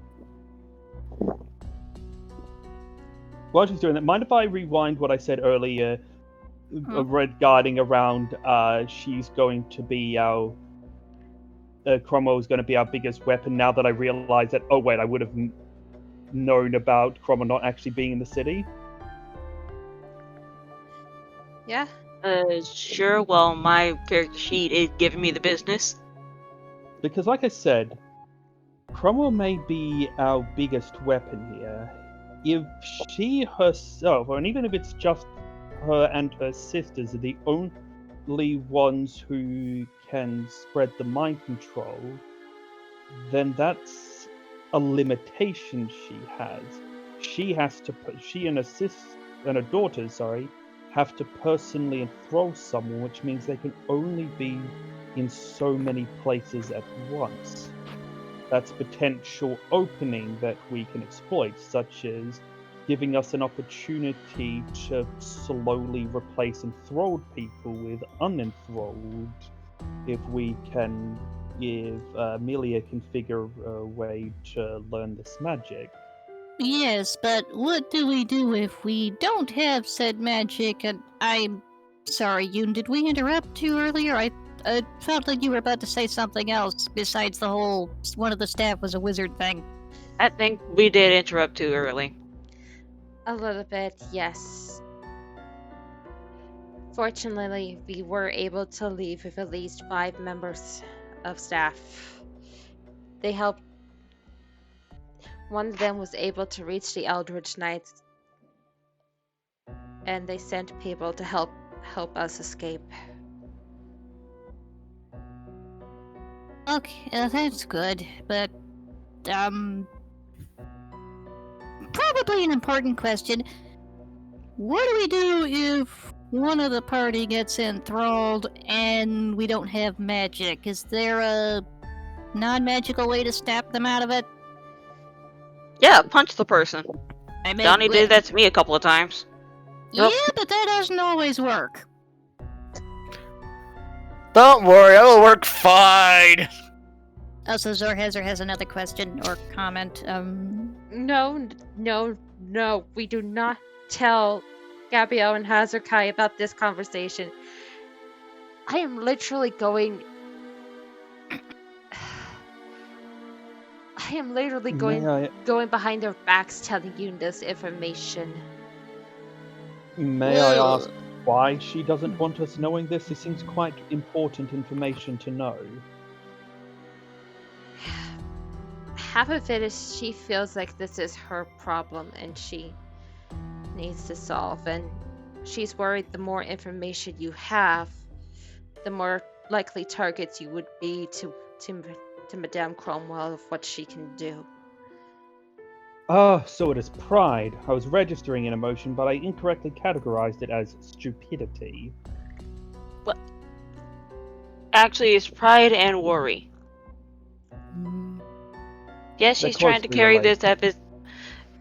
S4: While she's doing that, mind if I rewind what I said earlier regarding around she's going to be our... Cromwell is going to be our biggest weapon now that I realize that, oh wait, I would have known about Cromwell not actually being in the city?
S1: Yeah.
S7: Sure. Well, my character sheet is giving me the business.
S4: Because like I said, Cromwell may be our biggest weapon here. If she herself, and even if it's just her and her sisters, are the only ones who can spread the mind control, then that's a limitation she has. She and her daughters, have to personally enthrall someone, which means they can only be in so many places at once. That's potential opening that we can exploit, such as giving us an opportunity to slowly replace enthralled people with unenthralled, if Amelia can figure a way to learn this magic.
S3: Yes, but what do we do if we don't have said magic? And I'm Sorry, Yoon, did we interrupt you earlier? I felt like you were about to say something else besides the whole one of the staff was a wizard thing.
S7: I think we did interrupt too early.
S1: A little bit, yes. Fortunately, we were able to leave with at least 5 members of staff. They helped. One of them was able to reach the Eldritch Knights, and they sent people to help us escape.
S3: Okay, that's good, but, probably an important question. What do we do if one of the party gets enthralled and we don't have magic? Is there a non-magical way to snap them out of it?
S7: Yeah, punch the person.
S3: I mean,
S7: Donnie did that to me a couple of times.
S3: Yeah, but that doesn't always work.
S5: Don't worry, it'll work fine.
S3: Also, Zorhazer has another question or comment.
S1: No, we do not tell Gabrielle and Hazarkai about this conversation. I am literally going going behind their backs telling you this information.
S4: May I ask why she doesn't want us knowing this? It seems quite important information to know.
S1: Half of it is she feels like this is her problem and she needs to solve, and she's worried the more information you have, the more likely targets you would be to Madame Cromwell of what she can do.
S4: Ah, so it is pride. I was registering an emotion, but I incorrectly categorized it as stupidity.
S7: Well, actually, it's pride and worry. Yes, she's trying to carry this as if.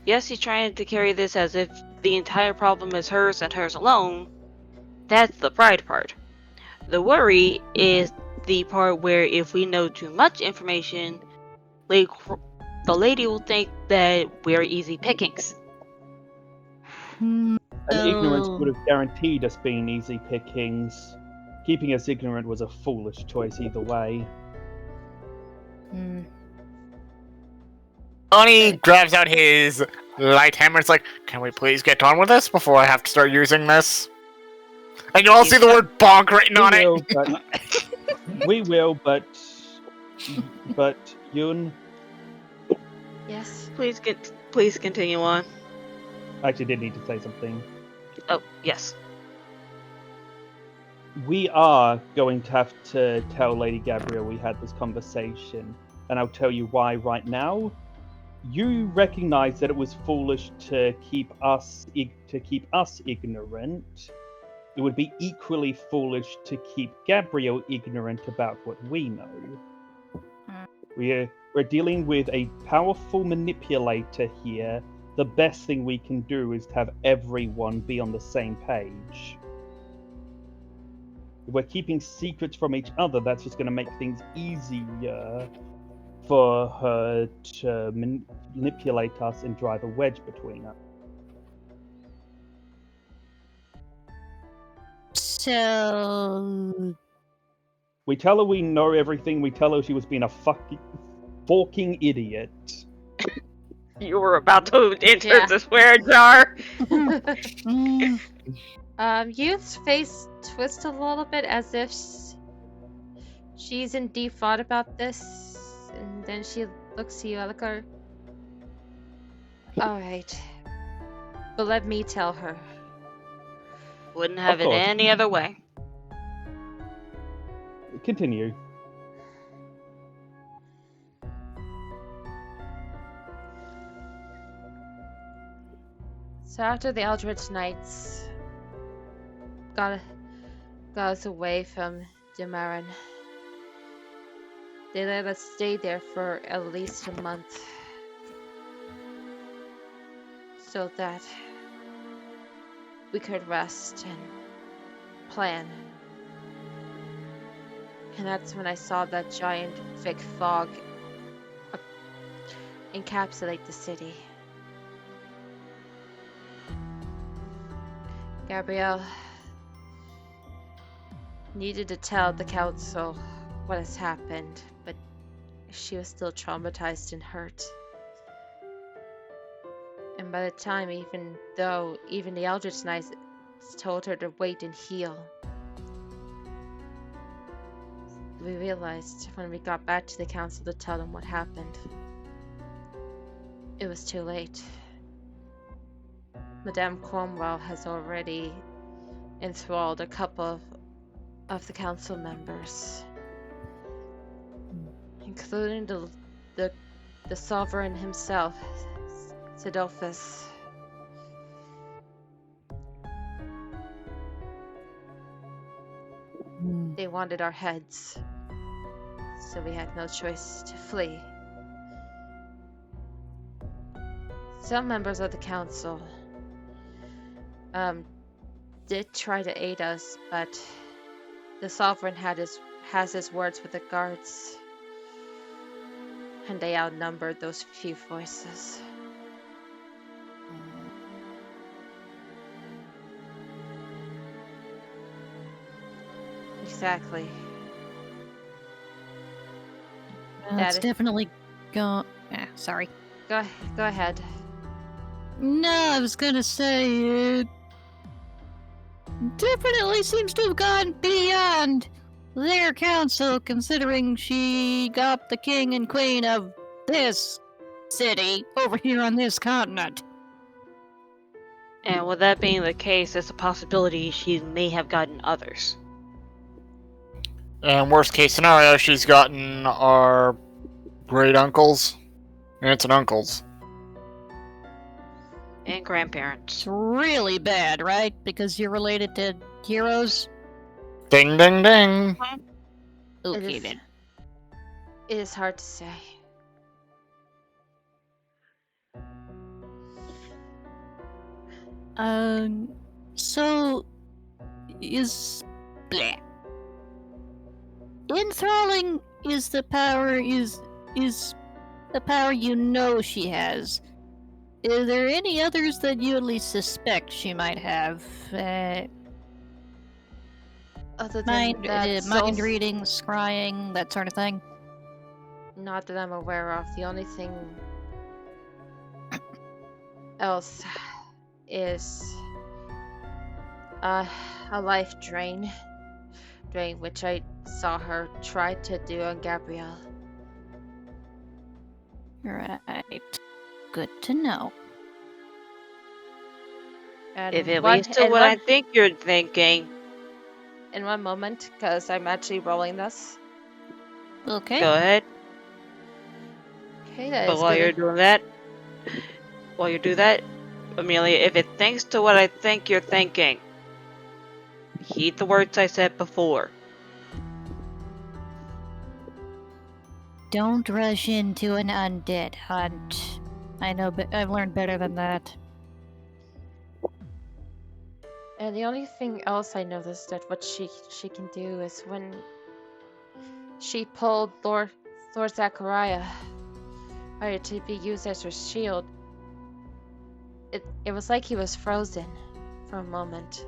S7: Yes, she's trying to carry this as if the entire problem is hers and hers alone. That's the pride part. The worry is the part where if we know too much information, the lady will think that we're easy pickings.
S4: And ignorance would have guaranteed us being easy pickings. Keeping us ignorant was a foolish choice either way.
S5: Donnie grabs out his light hammer. It's like, can we please get on with this before I have to start using this? And you'll all see the word bonk written on it.
S4: We will, but Yoon.
S1: Yes.
S7: Please continue on.
S4: I actually did need to say something.
S7: Oh, yes.
S4: We are going to have to tell Lady Gabrielle we had this conversation, and I'll tell you why right now. You recognize that it was foolish to keep us ignorant. It would be equally foolish to keep Gabrielle ignorant about what we know. We're dealing with a powerful manipulator here. The best thing we can do is to have everyone be on the same page. If we're keeping secrets from each other, that's just going to make things easier for her to manipulate us and drive a wedge between us.
S3: So...
S4: We tell her we know everything. We tell her she was being a fucking idiot.
S7: You were about to enter the swear jar.
S1: Youth's face twists a little bit as if she's in deep thought about this, and then she looks to you, Alucard. Alright. But let me tell her.
S7: Wouldn't have it any other way.
S4: Continue.
S1: So after the Eldritch Knights got us away from Demarin, they let us stay there for at least a month, so that we could rest and plan. And that's when I saw that giant thick fog encapsulate the city. Gabrielle, needed to tell the council what has happened, but she was still traumatized and hurt. And by the time, even the Eldritch Knights told her to wait and heal, we realized when we got back to the council to tell them what happened, it was too late. Madame Cromwell has already enthralled a couple of the council members, including the sovereign himself, Sidolphus. They wanted our heads, so we had no choice to flee. Some members of the council did try to aid us, but the sovereign has his words with the guards, and they outnumbered those few voices. Exactly.
S3: That's definitely sorry.
S1: Go ahead.
S3: No, I was gonna say it definitely seems to have gone beyond their council, considering she got the king and queen of this city over here on this continent.
S7: And with that being the case, there's a possibility she may have gotten others.
S5: And worst case scenario, she's gotten our great uncles, aunts and uncles,
S7: And grandparents.
S3: It's really bad, right? Because you're related to heroes?
S5: Ding, ding, ding.
S3: Okay, then.
S1: It is hard to say.
S3: So is bleh. Enthralling is the power is the power you know she has. Is there any others that you at least suspect she might have?
S1: Other than
S3: Mind
S1: that,
S3: mind reading, scrying, that sort of thing?
S1: not that I'm aware of. The only thing else is a life drain, which I saw her try to do on Gabrielle.
S3: Right. Good to know.
S1: And
S7: If it leads to what I think you're thinking,
S1: in one moment, because I'm actually rolling this.
S3: Okay.
S7: go ahead.
S1: Okay, that
S7: But
S1: is
S7: while
S1: good.
S7: you're doing that, Amelia, if it thinks to what I think you're thinking, heed the words I said before.
S3: Don't rush into an undead hunt. I know, but I've learned better than that.
S1: And the only thing else I noticed that what she can do is when she pulled Lord Zachariah to be used as her shield, it was like he was frozen for a moment.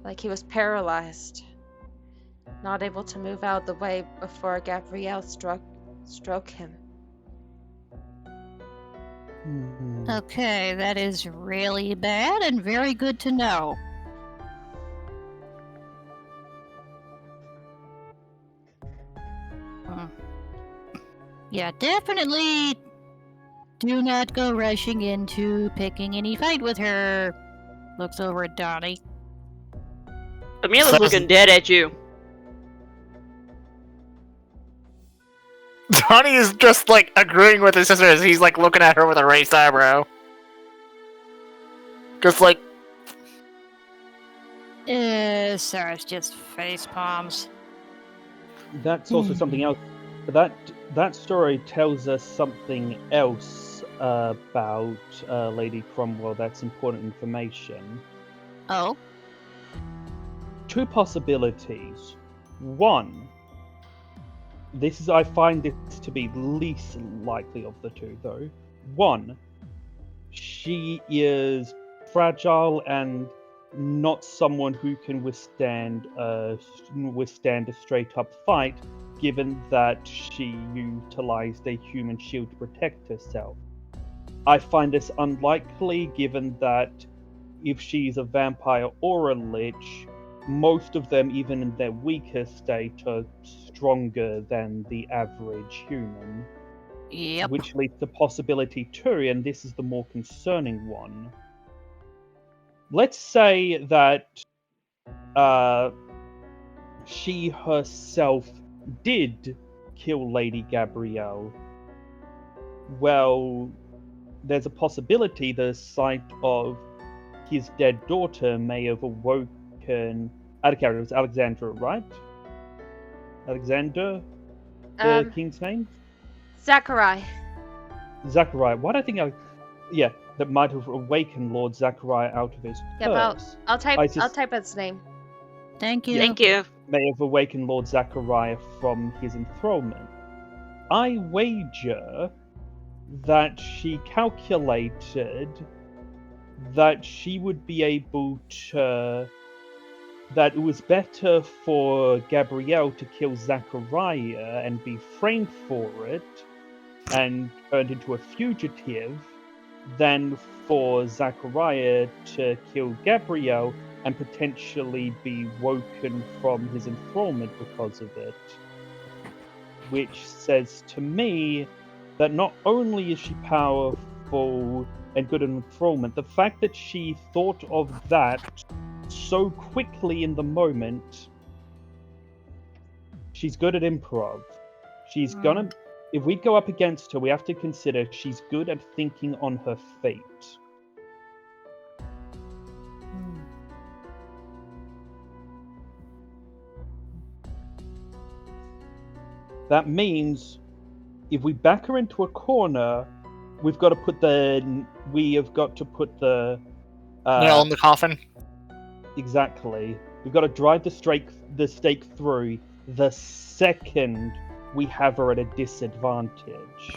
S1: Like he was paralyzed. Not able to move out of the way before Gabrielle struck him.
S3: Okay, that is really bad and very good to know. Yeah, definitely do not go rushing into picking any fight with her. Looks over at Donnie.
S7: Amelia's looking dead at you.
S5: Donnie is just like agreeing with his sister as he's like looking at her with a raised eyebrow. Just like,
S3: Sarah's just face palms.
S4: That's also something else. But that story tells us something else about Lady Cromwell. That's important information.
S3: Oh?
S4: Two possibilities. One, I find this to be least likely of the two, though. One, she is fragile and not someone who can withstand a straight up fight, given that she utilized a human shield to protect herself. I find this unlikely, given that if she's a vampire or a lich, most of them, even in their weaker state, are stronger than the average human.
S3: Yep.
S4: Which leads to possibility two, and this is the more concerning one. Let's say that she herself did kill Lady Gabrielle. Well, there's a possibility the sight of his dead daughter may have awoken. Out of character, it was Alexandra, right? Alexander, the king's name?
S1: Zachariah.
S4: Zachariah. Why do I think yeah, that might have awakened Lord Zachariah out of his
S1: Yep,
S4: curse.
S1: I'll type.
S4: I just-
S1: I'll type its name.
S3: Thank you.
S7: Thank you.
S4: May have awakened Lord Zachariah from his enthrallment. I wager that she calculated that she would be able to. That it was better for Gabrielle to kill Zachariah and be framed for it and turned into a fugitive than for Zachariah to kill Gabrielle and potentially be woken from his enthrallment because of it. Which says to me that not only is she powerful and good at enthrallment, the fact that she thought of that so quickly in the moment, she's good at improv. She's gonna... If we go up against her, we have to consider she's good at thinking on her feet. That means if we back her into a corner, we've got to put the
S5: Nail in the coffin.
S4: Exactly. We've got to drive the stake through the second we have her at a disadvantage.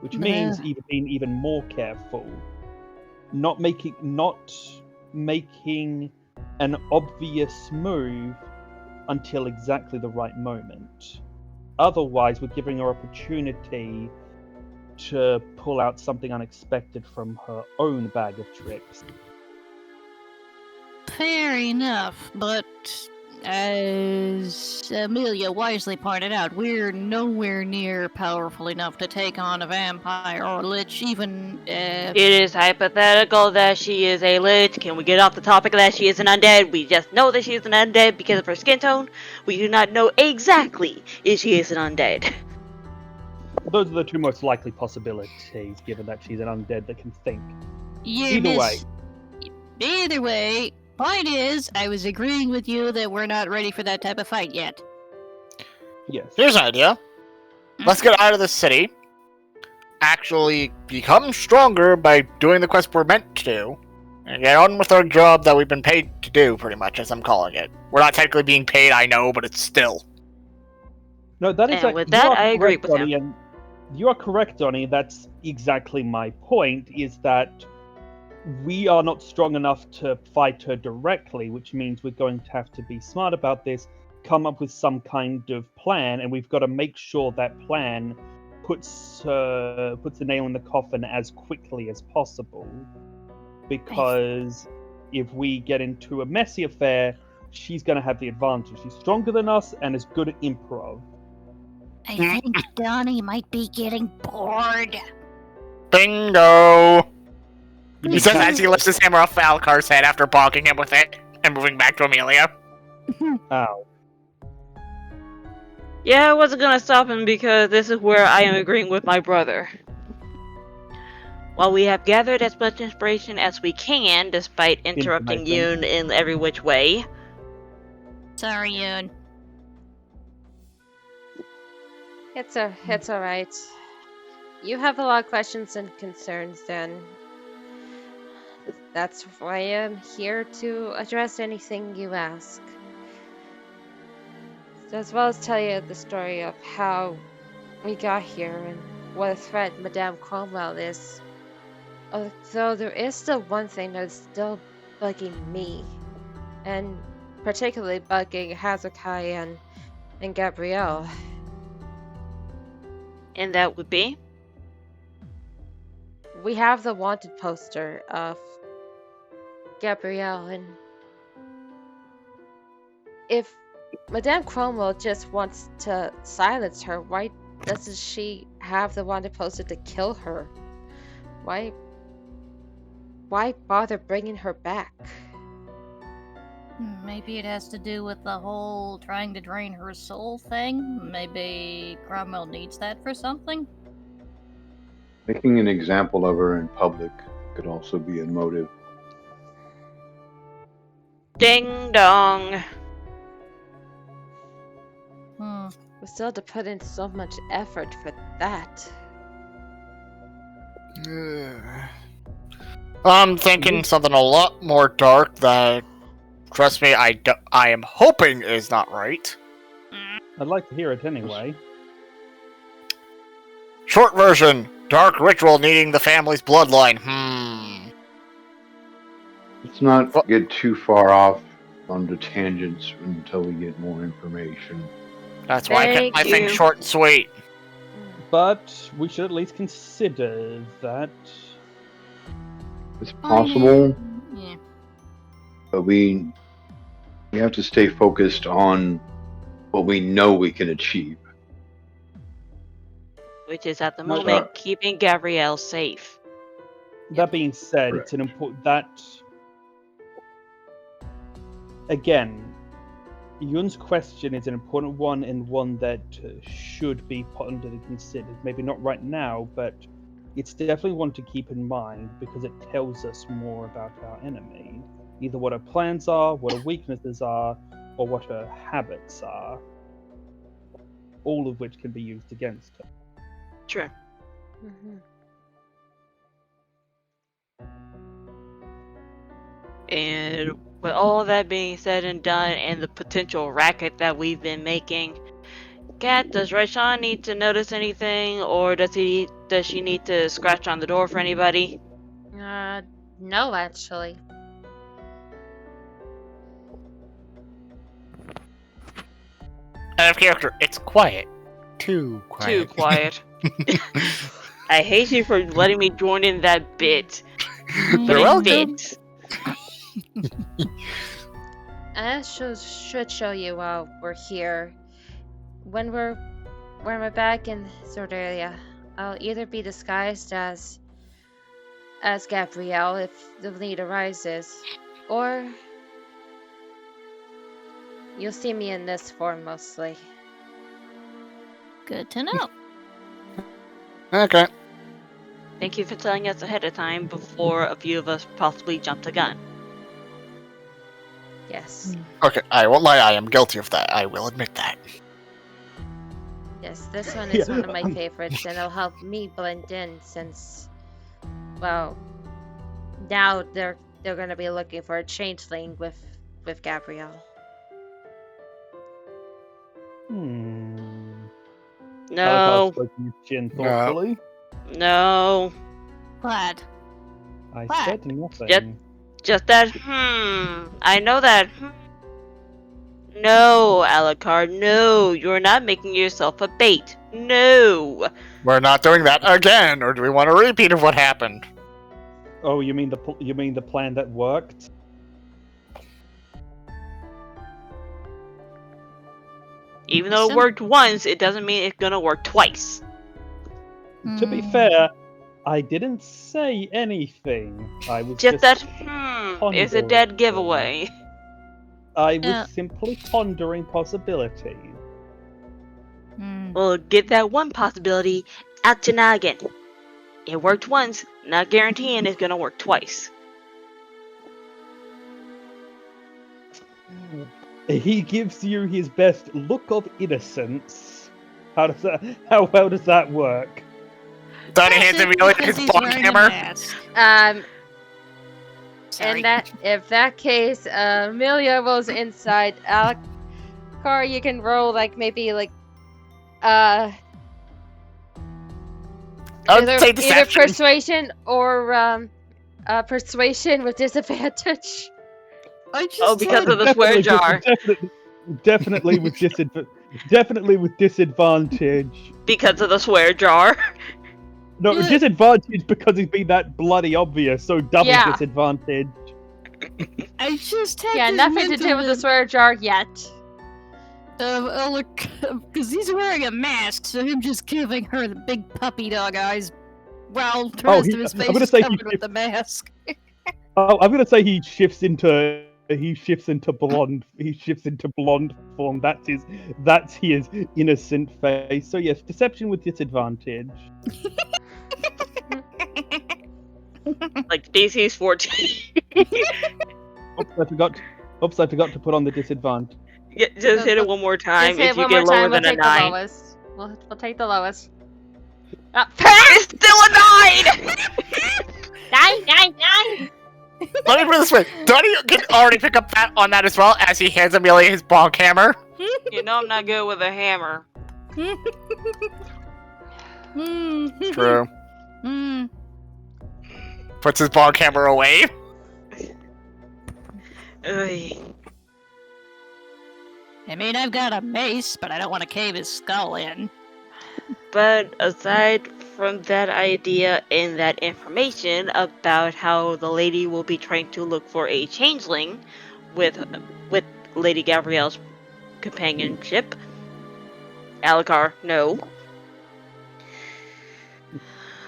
S4: Which means being even more careful. Not making an obvious move until exactly the right moment. Otherwise, we're giving her opportunity to pull out something unexpected from her own bag of tricks.
S3: Fair enough, but as Amelia wisely pointed out, we're nowhere near powerful enough to take on a vampire or a lich, even
S7: It is hypothetical that she is a lich. Can we get off the topic that she is an undead? We just know that she is an undead because of her skin tone. We do not know exactly if she is an undead.
S4: Those are the two most likely possibilities, given that she's an undead that can think.
S3: Either way, point is, I was agreeing with you that we're not ready for that type of fight yet.
S4: Yes.
S5: Here's an idea. Let's get out of the city. Actually become stronger by doing the quest we're meant to do. And get on with our job that we've been paid to do, pretty much, as I'm calling it. We're not technically being paid, I know, but it's still.
S4: No, that is...
S7: And with that, I agree with him.
S4: You are correct, Donnie. That's exactly my point, is that we are not strong enough to fight her directly, which means we're going to have to be smart about this, come up with some kind of plan, and we've got to make sure that plan puts the nail in the coffin as quickly as possible. Because if we get into a messy affair, she's going to have the advantage. She's stronger than us and is good at improv.
S6: I think Donnie might be getting bored.
S5: Bingo! He says as he lifts his hammer off Valkar's head after bonking him with it and moving back to Amelia.
S4: Ow.
S7: Yeah, I wasn't gonna stop him because this is where I am agreeing with my brother. While we have gathered as much inspiration as we can, despite interrupting Yoon in every which way.
S3: Sorry, Yoon.
S1: It's alright. You have a lot of questions and concerns, then. That's why I'm here to address anything you ask. As well as tell you the story of how we got here and what a threat Madame Cromwell is. Although there is still one thing that's still bugging me, and particularly bugging Hazukai and Gabrielle.
S7: And that would be?
S1: We have the wanted poster of Gabrielle, and if Madame Cromwell just wants to silence her, why doesn't she have the wanted poster to kill her? Why bother bringing her back?
S6: Maybe it has to do with the whole trying to drain her soul thing. Maybe Cromwell needs that for something.
S8: Making an example of her in public could also be a motive.
S7: Ding dong.
S1: We still have to put in so much effort for that.
S5: I'm thinking something a lot more dark that, trust me, I am hoping is not right.
S4: I'd like to hear it anyway.
S5: Short version, dark ritual needing the family's bloodline.
S8: Let's not get too far off onto tangents until we get more information.
S5: That's why I kept my thing
S7: you.
S5: short and sweet.
S4: But we should at least consider that.
S8: It's possible,
S6: Yeah.
S8: but we have to stay focused on what we know we can achieve.
S7: Which is at the
S8: Not
S7: moment
S8: that.
S7: keeping Gabrielle safe.
S4: That being said,
S8: Correct.
S4: it's an important that again, Yun's question is an important one and one that should be put under the considered. Maybe not right now, but it's definitely one to keep in mind because it tells us more about our enemy, either what her plans are, what her weaknesses are, or what her habits are. All of which can be used against her.
S7: True. And with all that being said and done, and the potential racket that we've been making, Kat, does Raishan need to notice anything, or does she need to scratch on the door for anybody?
S1: No, actually.
S5: Out of character, it's quiet. Too quiet.
S7: Too quiet. I hate you for letting me join in that bit. But
S5: You're
S7: it
S5: welcome.
S7: fits.
S1: And that should show you while we're here. When we're back in Zordalia, I'll either be disguised as Gabrielle if the need arises, or you'll see me in this form mostly.
S6: Good to know.
S5: Okay.
S7: Thank you for telling us ahead of time before a few of us possibly jumped the gun.
S1: Yes.
S5: Okay, I won't lie, I am guilty of that. I will admit that.
S1: Yes, this one is
S4: Yeah.
S1: one of my favorites, and it'll help me blend in since, well, now they're going to be looking for a changeling with Gabrielle.
S7: No.
S4: Jin thoughtfully.
S7: No.
S6: Glad.
S4: I
S6: What?
S4: said nothing.
S7: Yep. Just that, I know that, No, Alucard, no. You're not making yourself a bait. No.
S5: We're not doing that again, or do we want a repeat of what happened?
S4: Oh, you mean the plan that worked?
S7: Even though it worked once, it doesn't mean it's gonna work twice.
S4: To be fair, I didn't say anything. I was
S7: Just that, it's a
S4: pondering
S7: dead
S4: things.
S7: giveaway.
S4: I was
S6: Yeah.
S4: simply pondering possibilities.
S7: Well, get that one possibility out your noggin. It worked once, not guaranteeing it's gonna work twice.
S4: He gives you his best look of innocence. How well does that work?
S5: Donnie hands him like his bong hammer.
S6: Sorry.
S1: If that case, Amelia rolls inside. Alucard, you can roll maybe
S5: I would
S1: either
S5: say deception.
S1: persuasion or Persuasion with disadvantage.
S3: I just
S7: Oh, because
S3: had-
S7: of the swear jar.
S4: Definitely with definitely with disadvantage.
S7: Because of the swear jar.
S4: No,
S3: Yeah.
S4: disadvantage because he's been that bloody obvious, so double
S1: Yeah.
S4: disadvantage.
S3: I just had
S1: Yeah,
S3: this
S1: nothing to do
S3: mental
S1: with the swear jar yet.
S3: look, because he's wearing a mask, so him just giving her the big puppy dog eyes, while the rest of his
S4: I'm
S3: face
S4: gonna
S3: is
S4: say he
S3: covered with the mask.
S4: Oh, I'm gonna say he shifts into blonde. He shifts into blonde form. That's his innocent face. So yes, deception with disadvantage.
S7: Like DC's 14.
S4: Oops, I forgot to put on the disadvantage.
S7: Yeah, just hit it one more time.
S1: Just hit
S7: If you
S1: one
S7: get
S1: more
S7: lower
S1: time, we'll
S7: than a
S1: take
S7: 9.
S1: the lowest. We'll take the lowest.
S7: It's still a 9!
S1: 9!
S5: Let me put it this way. Donnie can already pick up on that as well as he hands Amelia his bonk hammer.
S7: You know I'm not good with a hammer.
S5: True.
S3: Mm.
S5: Puts his bonk hammer away.
S7: Ugh.
S3: I mean, I've got a mace, but I don't want to cave his skull in.
S7: But aside from that idea and that information about how the lady will be trying to look for a changeling with Lady Gabrielle's companionship, Alucard, no.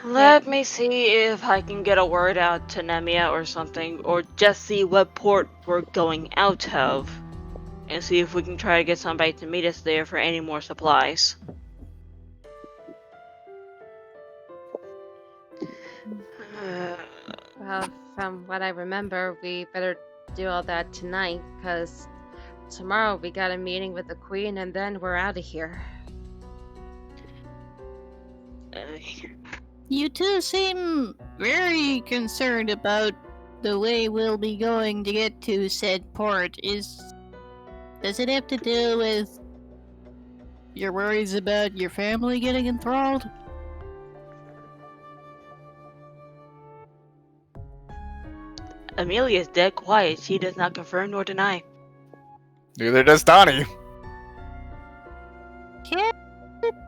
S7: Let me see if I can get a word out to Nemia or something, or just see what port we're going out of, and see if we can try to get somebody to meet us there for any more supplies.
S1: Well, from what I remember, we better do all that tonight, because tomorrow we got a meeting with the Queen, and then we're out of here.
S3: You two seem very concerned about the way we'll be going to get to said port. Does it have to do with your worries about your family getting enthralled?
S7: Amelia is dead quiet. She does not confirm nor deny.
S5: Neither does Donnie.
S3: Yeah,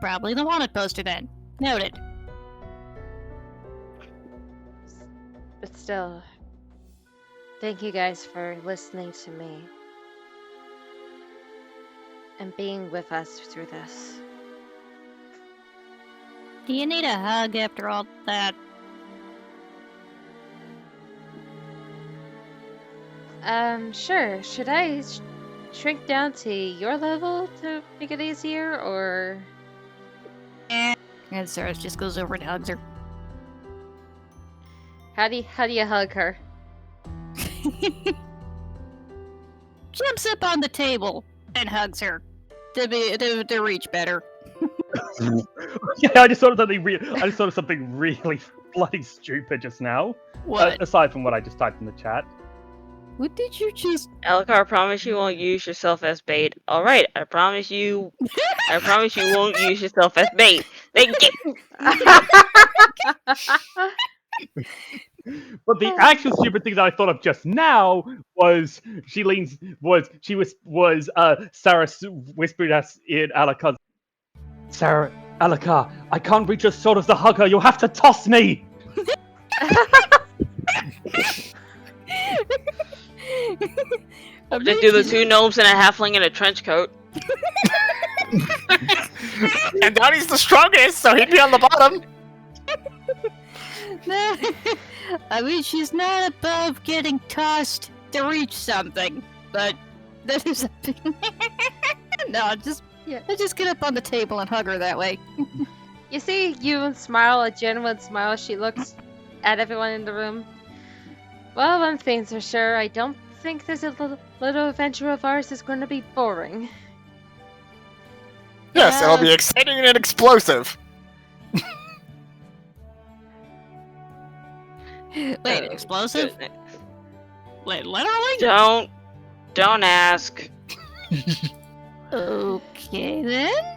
S3: probably the wanted poster then. Noted.
S1: But still, thank you guys for listening to me and being with us through this.
S3: Do you need a hug after all that?
S1: Sure. Should I shrink down to your level to make it easier, or?
S3: And Sarah just goes over and hugs her.
S1: How do you hug her?
S3: Jumps up on the table and hugs her to reach better.
S4: Yeah, I just thought of something really bloody stupid just now.
S3: What?
S4: Aside from what I just typed in the chat.
S3: What did you just?
S7: Alucard, I promise you won't use yourself as bait. Alright, I promise you won't use yourself as bait. Thank you!
S4: But the actual stupid thing that I thought of just now was Sarah whispered us in Alucard. Sarah, Alucard, I can't reach as short as the hugger. You'll have to toss me.
S7: Just do the 2 gnomes and a halfling in a trench coat.
S5: And Donnie's the strongest, so he'd be on the bottom.
S3: No, I mean, she's not above getting tossed to reach something, but that is no, just get up on the table and hug her that way.
S1: You see you smile, a genuine smile. She looks at everyone in the room. Well, one thing's for sure, I don't think this little adventure of ours is going to be boring.
S5: Yes, it'll be exciting and explosive.
S3: Wait, explosive?
S7: Goodness.
S3: Wait, literally?
S7: Don't ask.
S3: Okay then.